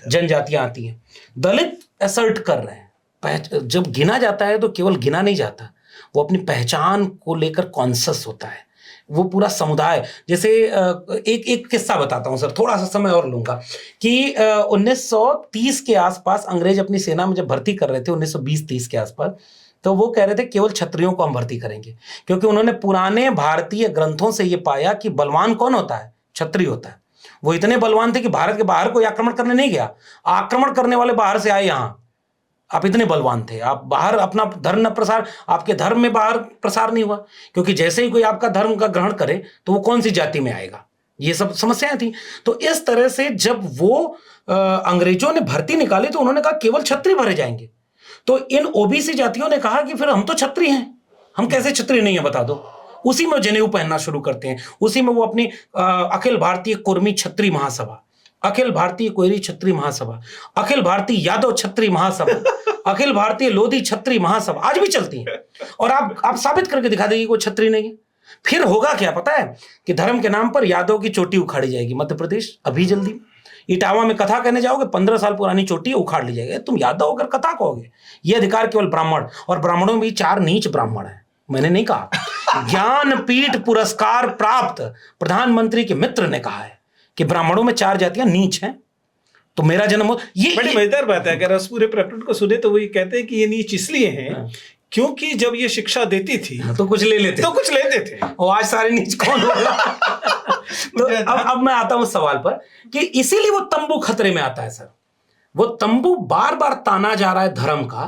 B: जनजातियां आती हैं। दलित असर्ट कर रहे हैं, जब गिना जाता है तो केवल गिना नहीं जाता, वो अपनी पहचान को लेकर कॉन्शियस होता है, वो पूरा समुदाय। जैसे एक किस्सा बताता हूं सर, थोड़ा सा समय और लूंगा, कि 1930 के आसपास अंग्रेज अपनी सेना में जब भर्ती कर रहे थे 1920-30 के आसपास, तो वो कह रहे थे केवल क्षत्रियों को हम भर्ती करेंगे, क्योंकि उन्होंने पुराने भारतीय ग्रंथों से ये पाया कि बलवान कौन होता है? क्षत्रिय होता है। वो इतने बलवान थे कि भारत के बाहर कोई आक्रमण करने नहीं गया, आक्रमण करने वाले बाहर से आए यहां। आप इतने बलवान थे, आप बाहर अपना धर्म न प्रसार, आपके धर्म में बाहर प्रसार नहीं हुआ, क्योंकि जैसे ही कोई आपका धर्म का ग्रहण करे तो वो कौन सी जाति में आएगा। ये सब समस्याएं थी। तो इस तरह से जब वो अंग्रेजों ने भर्ती निकाली तो उन्होंने कहा केवल क्षत्रिय भरे जाएंगे। तो इन ओबीसी जातियों ने कहा कि फिर हम तो क्षत्रिय हैं, हम कैसे क्षत्रिय नहीं है बता दो। उसी में जनेऊ पहनना शुरू करते हैं, उसी में वो अपनी अखिल भारतीय कुर्मी क्षत्रिय महासभा, अखिल भारतीय कोयरी क्षत्रिय महासभा, अखिल भारतीय यादव क्षत्रिय महासभा, अखिल भारतीय लोधी क्षत्रिय महासभा आज भी चलती है। और आप साबित करके दिखा देंगे कोई क्षत्रिय नहीं है। फिर होगा क्या पता है? कि धर्म के नाम पर यादव की चोटी उखाड़ी जाएगी। मध्य प्रदेश अभी जल्दी इटावा में कथा कहने जाओगे, 15 साल पुरानी चोटी उखाड़ ली जाएगी। तुम यादव होकर कथा कहोगे? ये अधिकार केवल ब्राह्मण, और ब्राह्मणों में 4 नीच ब्राह्मण है, मैंने नहीं कहा। ज्ञानपीठ पुरस्कार प्राप्त प्रधानमंत्री के मित्र ने कहा है कि ब्राह्मणों में 4 जातियां नीच हैं। तो मेरा जन्म ये
A: बड़ी मजेदार बात है। अगर उस पूरे प्रकरण को सुने तो वो ये कहते हैं कि ये नीच इसलिए हैं क्योंकि जब ये शिक्षा देती थी
B: तो कुछ ले लेते
A: थे।
B: और आज सारे नीच कौन होगा? तो अब मैं आता हूं सवाल पर कि इसीलिए वो तंबू खतरे में आता है सर। वो तंबू बार बार ताना जा रहा है धर्म का,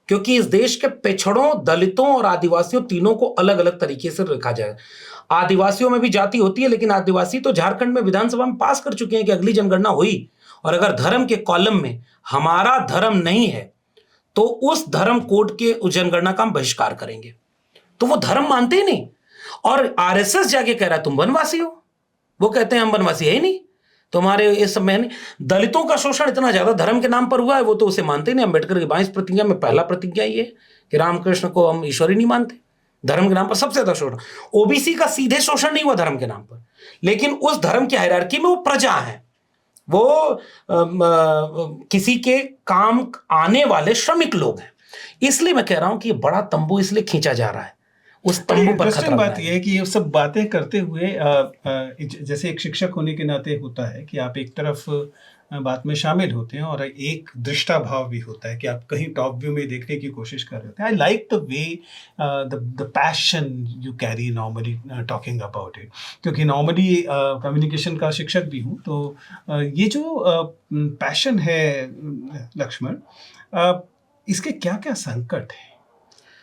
B: क्योंकि इस देश के पिछड़ों, दलितों और आदिवासियों तीनों को अलग अलग तरीके से रखा जाए। आदिवासियों में भी जाति होती है, लेकिन आदिवासी तो झारखंड में विधानसभा में पास कर चुके हैं कि अगली जनगणना हुई और अगर धर्म के कॉलम में हमारा धर्म नहीं है तो उस धर्म कोड के उस जनगणना का हम बहिष्कार करेंगे। तो वो धर्म मानते ही नहीं। और आरएसएस जाके कह रहा है तुम वनवासी हो, वो कहते हैं हम वनवासी है ही नहीं, तुम्हारे इस समय नहीं। दलितों का शोषण इतना ज्यादा धर्म के नाम पर हुआ है, वो तो उसे मानते नहीं। अम्बेडकर की 22 प्रतिज्ञा में पहला प्रतिज्ञा ये है कि रामकृष्ण को हम ईश्वर ही नहीं मानते। धर्म के नाम पर सबसे ज्यादा शोषण। ओबीसी का सीधे शोषण नहीं हुआ धर्म के नाम पर, लेकिन उस धर्म की हायरार्की में वो प्रजा है, वो किसी के काम आने वाले श्रमिक लोग हैं। इसलिए मैं कह रहा हूं कि बड़ा तंबू इसलिए खींचा जा रहा है। उस
A: बड़ी
B: तंबू पर
A: इंटरेस्टिंग
B: खतरा
A: बात
B: बनाया
A: यह है कि ये सब बातें करते हुए जैसे एक शिक्षक होने के नाते होता है कि आप एक तरफ बात में शामिल होते हैं और एक दृष्टा भाव भी होता है कि आप कहीं टॉप व्यू में देखने की कोशिश कर रहे होते हैं। I like the way the passion you carry normally talking about it, क्योंकि नॉर्मली कम्युनिकेशन का शिक्षक भी हूँ, तो ये जो पैशन है लक्ष्मण, इसके क्या क्या संकट हैं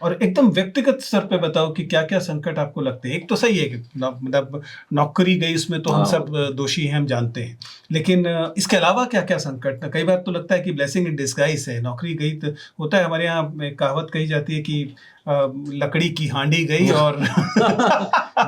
A: और एकदम व्यक्तिगत स्तर पे बताओ कि क्या क्या संकट आपको लगते हैं। एक तो सही है कि मतलब नौकरी गई, उसमें तो हम सब दोषी हैं, हम जानते हैं, लेकिन इसके अलावा क्या क्या संकट। कई बार तो लगता है कि ब्लेसिंग इन डिस्गाइज है, नौकरी गई तो होता है, हमारे यहाँ एक कहावत कही जाती है कि लकड़ी की हांडी गई और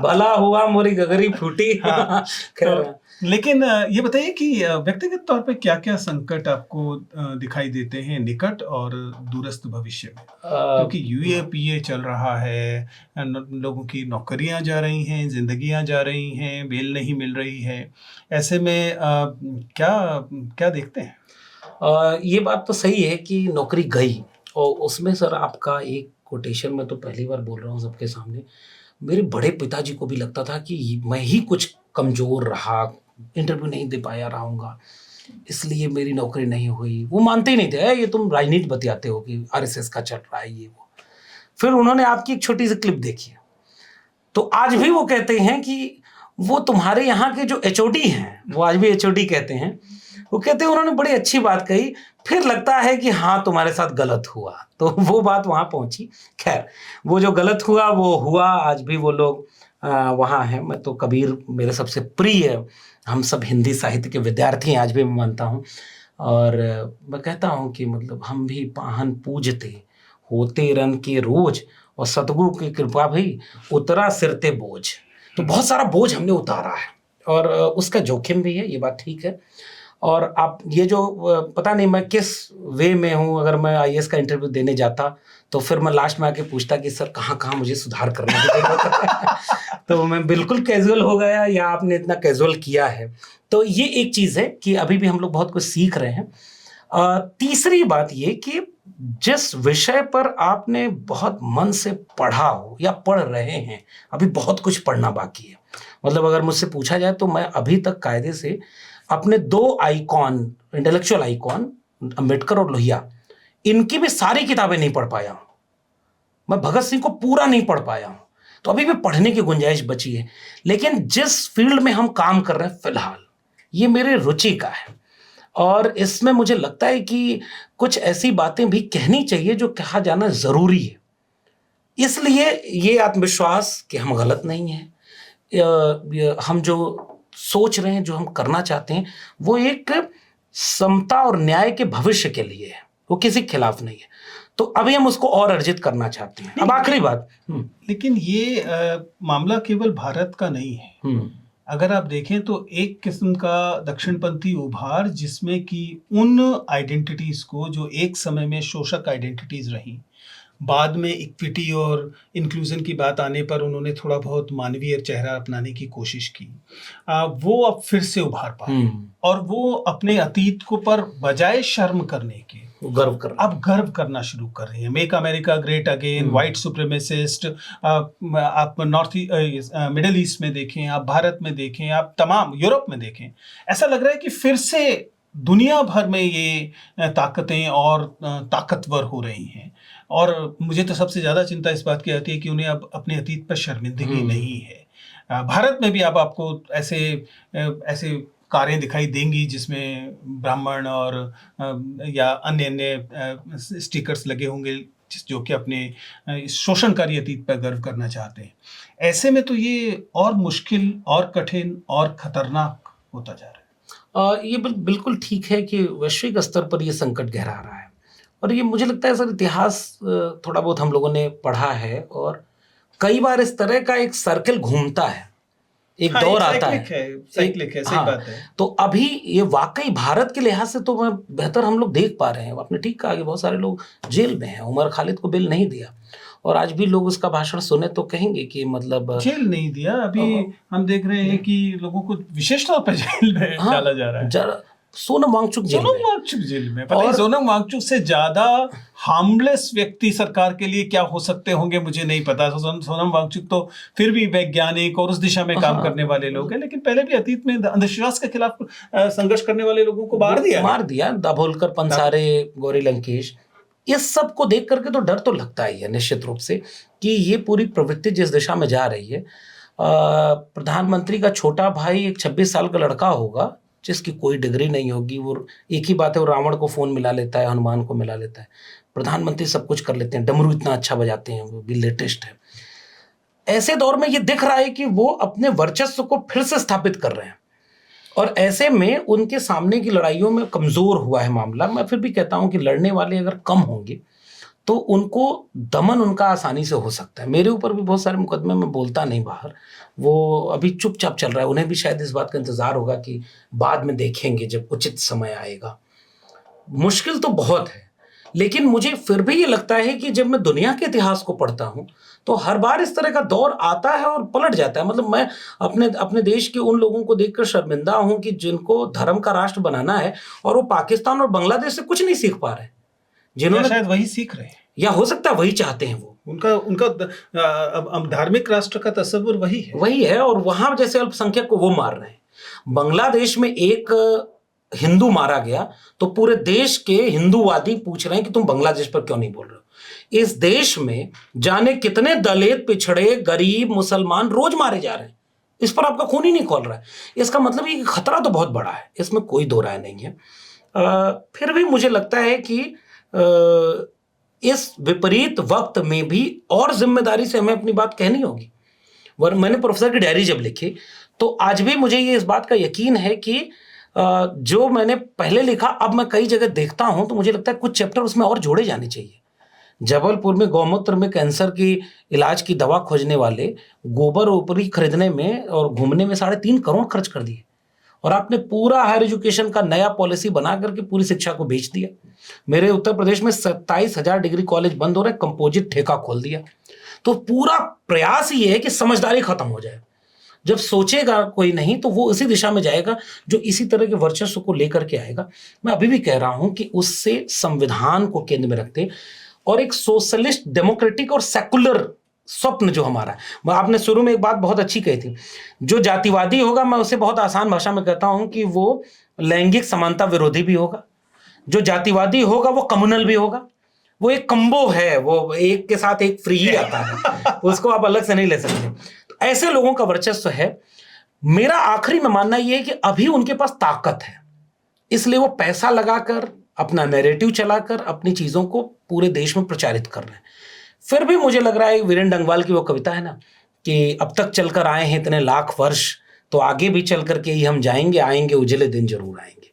B: भला हुआ मोरी गगरी फूटी।
A: हाँ,
B: खैर,
A: तो लेकिन ये बताइए कि व्यक्तिगत तौर पे क्या क्या संकट आपको दिखाई देते हैं निकट और दूरस्थ भविष्य में, क्योंकि यूएपीए चल रहा है, लोगों की नौकरियां जा रही हैं, जिंदगियां जा रही हैं, बेल नहीं मिल रही है, ऐसे में क्या क्या देखते हैं?
B: ये बात तो सही है कि नौकरी गई, और उसमें सर आपका एक कोटेशन मैं तो पहली बार बोल रहा हूँ सबके सामने, मेरे बड़े पिताजी को भी लगता था कि मैं ही कुछ कमज़ोर रहा, इंटरव्यू नहीं दे पाया रहूँगा, इसलिए मेरी नौकरी नहीं हुई। वो मानते ही नहीं थे, ये तुम राजनीति बतियाते हो कि आरएसएस का चल रहा है ये वो। फिर उन्होंने आपकी एक छोटी सी क्लिप देखी, तो आज भी वो कहते हैं कि वो तुम्हारे यहाँ के जो एचओडी हैं, वो आज भी एचओडी कहते हैं, वो कहते हैं उन्होंने बड़ी अच्छी बात कही, फिर लगता है कि हाँ तुम्हारे साथ गलत हुआ। तो वो बात वहाँ पहुँची। खैर, वो जो गलत हुआ वो हुआ, आज भी वो लोग वहाँ हैं। मैं तो कबीर मेरे सबसे प्रिय, हम सब हिंदी साहित्य के विद्यार्थी हैं, आज भी मैं मानता हूँ। और मैं कहता हूँ कि मतलब हम भी पाहन पूजते होते रन के रोज, और सतगुरु की कृपा भी उतरा सिरते बोझ। तो बहुत सारा बोझ हमने उतारा है, और उसका जोखिम भी है, ये बात ठीक है। और आप ये जो पता नहीं मैं किस वे में हूँ, अगर मैं आईएएस का इंटरव्यू देने जाता तो फिर मैं लास्ट में आके पूछता कि सर कहाँ कहाँ मुझे सुधार करना है। तो मैं बिल्कुल कैजुअल हो गया, या आपने इतना कैजुअल किया है। तो ये एक चीज़ है कि अभी भी हम लोग बहुत कुछ सीख रहे हैं। तीसरी बात ये कि जिस विषय पर आपने बहुत मन से पढ़ा हो या पढ़ रहे हैं, अभी बहुत कुछ पढ़ना बाकी है। मतलब अगर मुझसे पूछा जाए तो मैं अभी तक कायदे से अपने 2 आइकॉन, इंटेलेक्चुअल आइकॉन, अंबेडकर और लोहिया, इनकी भी सारी किताबें नहीं पढ़ पाया हूँ। मैं भगत सिंह को पूरा नहीं पढ़ पाया हूँ, तो अभी भी पढ़ने की गुंजाइश बची है। लेकिन जिस फील्ड में हम काम कर रहे हैं फिलहाल, ये मेरे रुचि का है, और इसमें मुझे लगता है कि कुछ ऐसी बातें भी कहनी चाहिए जो कहा जाना जरूरी है। इसलिए ये आत्मविश्वास कि हम गलत नहीं हैं, हम जो सोच रहे हैं, जो हम करना चाहते हैं, वो एक समता और न्याय के भविष्य के लिए है, वो किसी के खिलाफ नहीं है। तो अभी हम उसको और अर्जित करना चाहते हैं। अब आखिरी बात,
A: लेकिन ये मामला केवल भारत का नहीं है। अगर आप देखें तो एक किस्म का दक्षिणपंथी उभार, जिसमें कि उन आइडेंटिटीज को जो एक समय में शोषक आइडेंटिटीज रहीं, बाद में इक्विटी और इंक्लूजन की बात आने पर उन्होंने थोड़ा बहुत मानवीय चेहरा अपनाने की कोशिश की, वो अब फिर से उभार पाए, और वो अपने अतीत को पर बजाय शर्म करने के अब गर्व करना शुरू कर रही है। Make America great again, white supremacist, आप नॉर्थ मिडिल ईस्ट में देखें, आप भारत में देखें, आप तमाम यूरोप में देखें, ऐसा लग रहा है कि फिर से दुनिया भर में ये ताकतें और ताकतवर हो रही हैं। और मुझे तो सबसे ज़्यादा चिंता इस बात की आती है कि उन्हें अब अपने अतीत पर शर्मिंदगी नहीं है। भारत में भी अब आपको ऐसे कारें दिखाई देंगी जिसमें ब्राह्मण और या अन्य स्टिकर्स लगे होंगे, जो कि अपने शोषणकारी अतीत पर गर्व करना चाहते हैं। ऐसे में तो ये और मुश्किल और कठिन और खतरनाक होता जा रहा है।
B: ये बिल्कुल ठीक है कि वैश्विक स्तर पर ये संकट गहरा रहा है, और ये मुझे लगता है सर इतिहास थोड़ा बहुत हम लोगों ने पढ़ा है, और कई बार इस तरह का एक सर्कल घूमता है, एक दौर आता है,
A: साइक्लिक है, सही बात है।
B: तो अभी ये वाकई भारत के लिहाज से तो मैं बेहतर हम लोग देख पा रहे हैं। आपने ठीक कहा कि बहुत सारे लोग जेल में हैं, उमर खालिद को बेल नहीं दिया, और आज भी लोग उसका भाषण सुने तो कहेंगे कि मतलब
A: जेल नहीं दिया, अभी हम देख रहे हैं कि लोगों को विशेष तौर पर जेल में डाला जा रहा है।
B: सोनम वांगचुक जेल
A: सोनम
B: में।
A: वांगचुक जेल में, पता है सोनम वांगचुक से ज्यादा हार्मलेस व्यक्ति सरकार के लिए क्या हो सकते होंगे मुझे नहीं पता। सोनम वांगचुक तो फिर भी वैज्ञानिक और उस दिशा में काम करने वाले लोग हैं, लेकिन पहले भी अतीत में अंधविश्वास के खिलाफ संघर्ष करने वाले लोगों को मार दिया
B: दाभोलकर, पंसारे, गौरी लंकेश। इस सब को देख करके तो डर तो लगता ही है निश्चित रूप से कि ये पूरी प्रवृत्ति जिस दिशा में जा रही है। प्रधानमंत्री का छोटा भाई एक 26 साल का लड़का होगा जिसकी कोई डिग्री नहीं होगी, वो एक ही बात है, वो रावण को फोन मिला लेता है, हनुमान को मिला लेता है। प्रधानमंत्री सब कुछ कर लेते हैं, डमरू इतना अच्छा बजाते हैं, वो भी लेटेस्ट है। ऐसे दौर में ये दिख रहा है कि वो अपने वर्चस्व को फिर से स्थापित कर रहे हैं और ऐसे में उनके सामने की लड़ाइयों में कमजोर हुआ है मामला। मैं फिर भी कहता हूं कि लड़ने वाले अगर कम होंगे तो उनको दमन उनका आसानी से हो सकता है। मेरे ऊपर भी बहुत सारे मुकदमे में बोलता नहीं बाहर, वो अभी चुपचाप चल रहा है। उन्हें भी शायद इस बात का इंतजार होगा कि बाद में देखेंगे जब उचित समय आएगा। मुश्किल तो बहुत है, लेकिन मुझे फिर भी ये लगता है कि जब मैं दुनिया के इतिहास को पढ़ता हूं तो हर बार इस तरह का दौर आता है और पलट जाता है। मतलब मैं अपने देश के उन लोगों को देखकर शर्मिंदा हूं कि जिनको धर्म का राष्ट्र बनाना है और वो पाकिस्तान और बांग्लादेश से कुछ नहीं सीख पा रहे, जिन्होंने
A: शायद वही सीख रहे हैं,
B: या हो सकता है वही चाहते हैं। वो
A: उनका धार्मिक राष्ट्र का तस्वीर वही है
B: और वहां जैसे अल्पसंख्यक को वो मार रहे हैं। बांग्लादेश में एक हिंदू मारा गया तो पूरे देश के हिंदूवादी पूछ रहे हैं कि तुम बांग्लादेश पर क्यों नहीं बोल रहे हो। इस देश में जाने कितने दलित, पिछड़े, गरीब, मुसलमान रोज मारे जा रहे हैं, इस पर आपका खून ही नहीं खोल रहा है। इसका मतलब ये खतरा तो बहुत बड़ा है, इसमें कोई दो राय नहीं है। फिर भी मुझे लगता है कि इस विपरीत वक्त में भी और जिम्मेदारी से हमें अपनी बात कहनी होगी। मैंने प्रोफेसर की डायरी जब लिखी तो आज भी मुझे ये इस बात का यकीन है कि जो मैंने पहले लिखा अब मैं कई जगह देखता हूं तो मुझे लगता है कुछ चैप्टर उसमें और जोड़े जाने चाहिए। जबलपुर में गौमूत्र में कैंसर की इलाज की दवा खोजने वाले गोबर ऊपरी खरीदने में और घूमने में 3.5 करोड़ खर्च कर दिए और आपने पूरा हायर एजुकेशन का नया पॉलिसी बना करके पूरी शिक्षा को बेच दिया। मेरे उत्तर प्रदेश में 27,000 डिग्री कॉलेज बंद हो रहे, कंपोजिट ठेका खोल दिया। तो पूरा प्रयास ये है कि समझदारी खत्म हो जाए। जब सोचेगा कोई नहीं तो वो इसी दिशा में जाएगा जो इसी तरह के वर्चस्व को लेकर के आएगा। मैं अभी भी कह रहा हूं कि उससे संविधान को केंद्र में रखते और एक सोशलिस्ट, डेमोक्रेटिक और सेकुलर स्वप्न जो हमारा है। आपने शुरू में एक बात बहुत अच्छी कही थी, जो जातिवादी होगा मैं उसे बहुत आसान भाषा में कहता हूं कि वो लैंगिक समानता विरोधी भी होगा। जो जातिवादी होगा वो कम्युनल भी होगा, वो एक कम्बो है, वो एक के साथ एक फ्री ही आता है, उसको आप अलग से नहीं ले सकते। तो ऐसे लोगों का वर्चस्व है। मेरा आखिरी में मानना यह है कि अभी उनके पास ताकत है, इसलिए वो पैसा लगाकर अपना नैरेटिव चलाकर अपनी चीजों को पूरे देश में प्रचारित कर रहे हैं। फिर भी मुझे लग रहा है वीरेंद्र डंगवाल की वो कविता है ना कि अब तक चलकर आए हैं इतने लाख वर्ष, तो आगे भी चल करके ही हम जाएंगे, आएंगे उजले दिन जरूर आएंगे।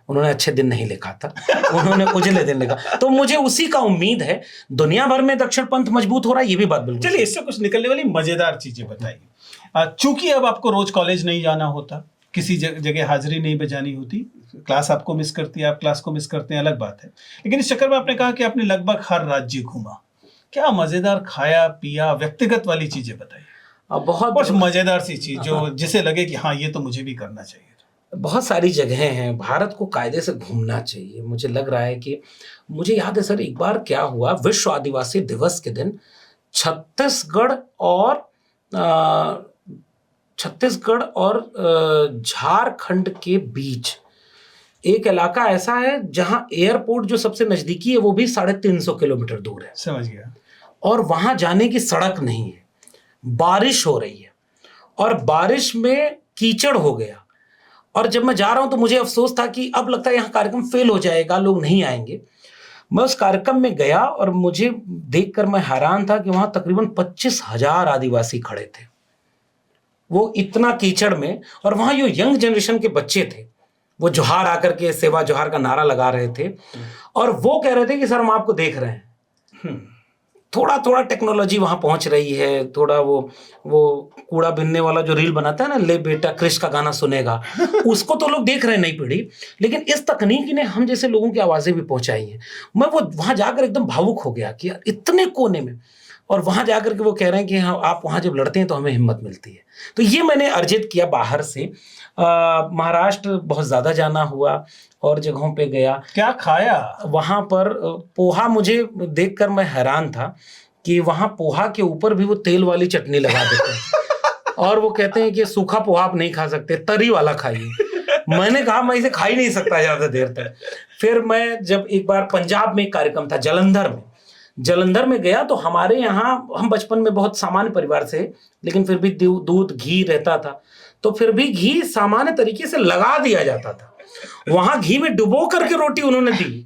B: उन्होंने अच्छे दिन नहीं लिखा था, उन्होंने उजले दिन लिखा। तो मुझे उसी का उम्मीद है। दुनिया भर में दक्षिण पंथ मजबूत हो रहा है, ये भी बात बिल्कुल।
A: चलिए इससे कुछ निकलने वाली मजेदार चीजें बताइए। चूंकि अब आपको रोज कॉलेज नहीं जाना होता, किसी जगह हाजिरी नहीं बजानी होती, क्लास आपको मिस करती है, आप क्लास को मिस करते हैं, अलग बात है, लेकिन इस चक्कर में आपने कहा कि आपने लगभग हर राज्य घूमा। क्या मजेदार खाया पिया, व्यक्तिगत वाली चीजें बताइए। बहुत मजेदार सी चीज जो जिसे लगे कि हाँ ये तो मुझे भी करना चाहिए।
B: बहुत सारी जगहें हैं, भारत को कायदे से घूमना चाहिए। मुझे लग रहा है कि मुझे याद है सर, एक बार क्या हुआ, विश्व आदिवासी दिवस के दिन छत्तीसगढ़ और झारखंड के बीच एक इलाका ऐसा है जहां एयरपोर्ट जो सबसे नजदीकी है वो भी 350 किलोमीटर दूर है।
A: समझ गया।
B: और वहां जाने की सड़क नहीं है, बारिश हो रही है और बारिश में कीचड़ हो गया। और जब मैं जा रहा हूं तो मुझे अफसोस था कि अब लगता है यहां कार्यक्रम फेल हो जाएगा, लोग नहीं आएंगे। मैं उस कार्यक्रम में गया और मुझे देखकर मैं हैरान था कि वहां तकरीबन 25,000 आदिवासी खड़े थे, वो इतना कीचड़ में। और वहां जो यंग जनरेशन के बच्चे थे वो जोहार आकर के सेवा जोहार का नारा लगा रहे थे और वो कह रहे थे कि सर हम आपको देख रहे हैं। थोड़ा थोड़ा टेक्नोलॉजी वहां पहुंच रही है, थोड़ा वो कूड़ा बिनने वाला जो रील बनाता है ना, ले बेटा क्रिश का गाना सुनेगा, उसको तो लोग देख रहे हैं नई पीढ़ी, लेकिन इस तकनीकी ने हम जैसे लोगों की आवाजें भी पहुंचाई हैं। मैं वो वहां जाकर एकदम भावुक हो गया कि यार इतने कोने में और वहाँ जाकर के वो कह रहे हैं कि हाँ, आप वहाँ जब लड़ते हैं तो हमें हिम्मत मिलती है। तो ये मैंने अर्जित किया बाहर से। महाराष्ट्र बहुत ज़्यादा जाना हुआ और जगहों पे गया।
A: क्या खाया
B: वहाँ पर? पोहा, मुझे देखकर मैं हैरान था कि वहाँ पोहा के ऊपर भी वो तेल वाली चटनी लगा देते हैं और वो कहते हैं कि सूखा पोहा आप नहीं खा सकते, तरी वाला खाइए। मैंने कहा मैं इसे खा ही नहीं सकता ज़्यादा देर तक। फिर मैं जब एक बार पंजाब में एक कार्यक्रम था जलंधर में गया, तो हमारे यहाँ, हम बचपन में बहुत सामान्य परिवार से, लेकिन फिर भी दूध घी रहता था, तो फिर भी घी सामान्य तरीके से लगा दिया जाता था। वहां घी में डुबो करके रोटी उन्होंने दी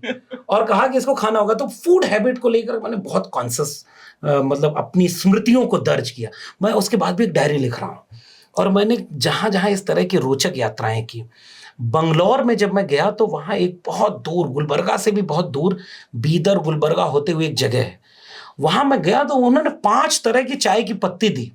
B: और कहा कि इसको खाना होगा। तो फूड हैबिट को लेकर मैंने बहुत कॉन्शियस, मतलब अपनी स्मृतियों को दर्ज किया। मैं उसके बाद भी एक डायरी लिख रहा हूँ और मैंने जहां जहां इस तरह की रोचक यात्राएं की। बंगलौर में जब मैं गया तो वहां एक बहुत दूर, गुलबर्गा से भी बहुत दूर, बीदर गुलबर्गा होते हुए एक जगह है, वहां मैं गया तो उन्होंने 5 तरह की चाय की पत्ती दी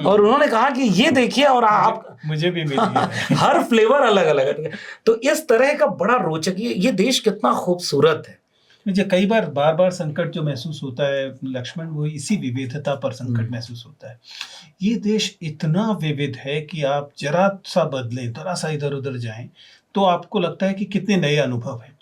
B: और उन्होंने कहा कि ये देखिए, और आप
A: मुझे भी मिली है।
B: हर फ्लेवर अलग अलग है। तो इस तरह का बड़ा रोचक, ये देश कितना खूबसूरत है।
A: मुझे कई बार बार संकट जो महसूस होता है लक्ष्मण, वो इसी विविधता पर संकट महसूस होता है। ये देश इतना विविध है कि आप जरा सा बदलें, जरा सा इधर उधर जाएं तो आपको लगता है कि कितने नए अनुभव हैं।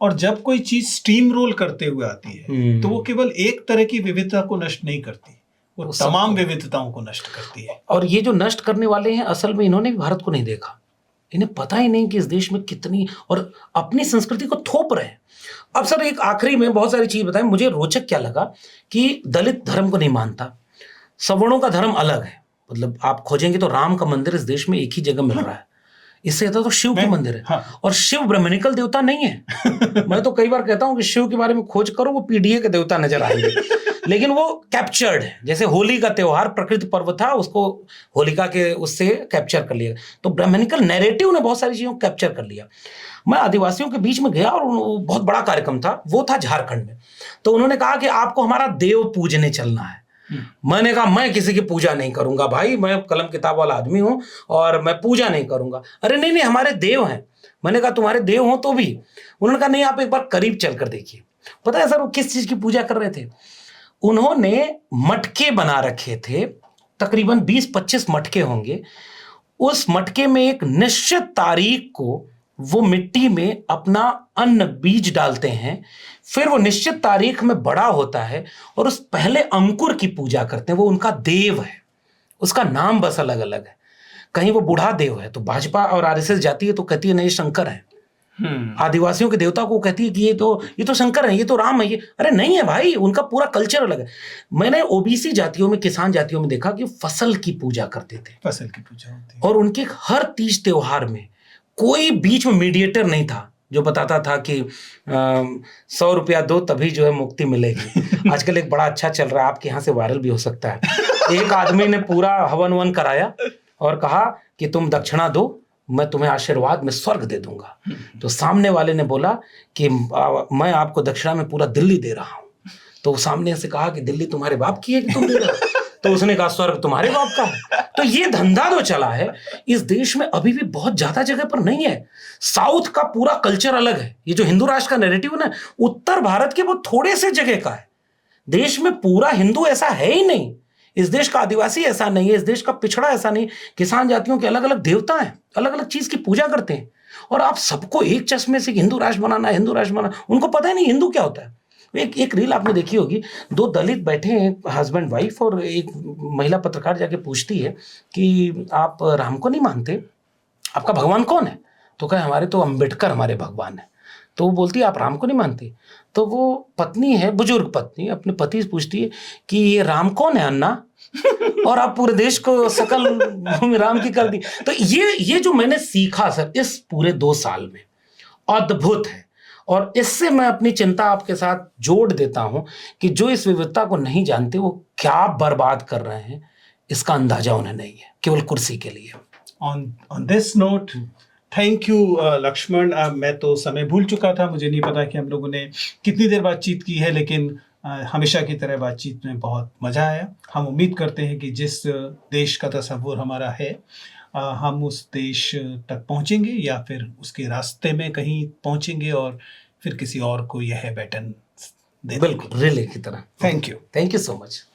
A: और जब कोई चीज स्टीम रोल करते हुए आती है तो वो केवल एक तरह की विविधता को नष्ट नहीं करती, वो तमाम विविधताओं को नष्ट करती है।
B: और ये जो नष्ट करने वाले हैं, असल में इन्होंने भी भारत को नहीं देखा। इन्हें पता ही नहीं कि इस देश में कितनी, और अपनी संस्कृति को थोप रहे हैं। अब सर, एक आखिरी में बहुत सारी चीज बताएं। मुझे रोचक क्या लगा कि दलित धर्म को नहीं मानता, सवर्णों का धर्म अलग है। मतलब आप खोजेंगे तो राम का मंदिर इस देश में एक ही जगह मिल रहा है, इससे ज्यादा तो शिव का मंदिर है।
A: हाँ।
B: और शिव ब्राह्मणिकल देवता नहीं है। मैं तो कई बार कहता हूं कि शिव के बारे में खोज करो, वो पीडीए के देवता नजर आएंगे। लेकिन वो कैप्चर्ड है। जैसे होली का त्योहार प्रकृति पर्व था, उसको होलिका के उससे कैप्चर कर लिया। तो ब्राह्मणिकल नैरेटिव ने बहुत सारी चीजों को कैप्चर कर लिया। मैं आदिवासियों के बीच में गया और बहुत बड़ा कार्यक्रम था, वो था झारखंड में। तो उन्होंने कहा कि आपको हमारा देव पूजने चलना है। मैंने कहा मैं किसी की पूजा नहीं करूंगा भाई, मैं कलम किताब वाला आदमी हूं और मैं पूजा नहीं करूंगा। अरे नहीं नहीं, हमारे देव हैं। मैंने कहा तुम्हारे देव हो तो भी? उन्होंने कहा नहीं, आप एक बार करीब चलकर देखिए। पता है सर वो किस चीज की पूजा कर रहे थे? उन्होंने मटके बना रखे थे, तकरीबन 20-25 मटके होंगे। उस मटके में एक निश्चित तारीख को वो मिट्टी में अपना अन्न बीज डालते हैं, फिर वो निश्चित तारीख में बड़ा होता है और उस पहले अंकुर की पूजा करते हैं। वो उनका देव है, उसका नाम बस अलग अलग है। कहीं वो बूढ़ा देव है तो भाजपा और आरएसएस जाती है तो कहती है नहीं शंकर है। आदिवासियों के देवता को कहती है कि ये तो शंकर है, ये तो राम है। ये अरे नहीं है भाई, उनका पूरा कल्चर अलग है। मैंने ओबीसी जातियों में, किसान जातियों में देखा कि फसल की पूजा करते थे,
A: फसल की पूजा होती है।
B: और उनके हर तीज त्योहार में कोई बीच में मीडिएटर नहीं था जो बताता था कि 100 रुपया दो तभी जो है मुक्ति मिलेगी। आजकल एक बड़ा अच्छा चल रहा है, आपके यहाँ से वायरल भी हो सकता है। एक आदमी ने पूरा हवन वन कराया और कहा कि तुम दक्षिणा दो, मैं तुम्हें आशीर्वाद में स्वर्ग दे दूंगा। तो सामने वाले ने बोला कि मैं आपको दक्षिणा में पूरा दिल्ली दे रहा हूं। तो सामने से कहा कि दिल्ली तुम्हारे बाप की है कि तुम दे रहे हो? तो उसने कहा स्वर्ग तुम्हारे बाप का है। तो ये धंधा जो चला है इस देश में अभी भी बहुत ज्यादा जगह पर नहीं है। साउथ का पूरा कल्चर अलग है। ये जो हिंदू राष्ट्र का नैरेटिव है ना, उत्तर भारत के बहुत थोड़े से जगह का है। देश में पूरा हिंदू ऐसा है ही नहीं। इस देश का आदिवासी ऐसा नहीं है, इस देश का पिछड़ा ऐसा नहीं। किसान जातियों के अलग अलग देवता हैं, अलग अलग चीज की पूजा करते हैं, और आप सबको एक चश्मे से हिंदू राष्ट्र बनाना, हिंदू राष्ट्र बनाना, उनको पता ही नहीं हिंदू क्या होता है। एक रील आपने देखी होगी, 2 दलित बैठे हैं, हस्बैंड वाइफ, और एक महिला पत्रकार जाके पूछती है कि आप राम को नहीं मानते, आपका भगवान कौन है? तो कहे हमारे तो अंबेडकर हमारे भगवान है। तो वो बोलती है आप राम को नहीं मानते? तो वो पत्नी है, बुजुर्ग पत्नी, अपने पति से पूछती है कि ये राम कौन है अन्ना? और आप पूरे देश को सकल भूमि राम की कर दी। तो ये जो मैंने सीखा सर इस पूरे 2 साल में, अद्भुत है। और इससे मैं अपनी चिंता आपके साथ जोड़ देता हूं कि जो इस विविधता को नहीं जानते वो क्या बर्बाद कर रहे हैं, इसका अंदाजा उन्हें नहीं है, केवल कुर्सी के लिए।
A: On this note, thank you Lakshman. मैं तो समय भूल चुका था, मुझे नहीं पता कि हम लोगों ने कितनी देर बातचीत की है, लेकिन हमेशा की तरह बातचीत में बहुत मज़ा आया। हम उम्मीद करते हैं कि जिस देश का तस्वुर हमारा है, हम उस देश तक पहुंचेंगे या फिर उसके रास्ते में कहीं पहुंचेंगे और फिर किसी और को यह बैटन दे
B: बिल्कुल रिले की तरह।
A: Thank you.
B: Thank you so much.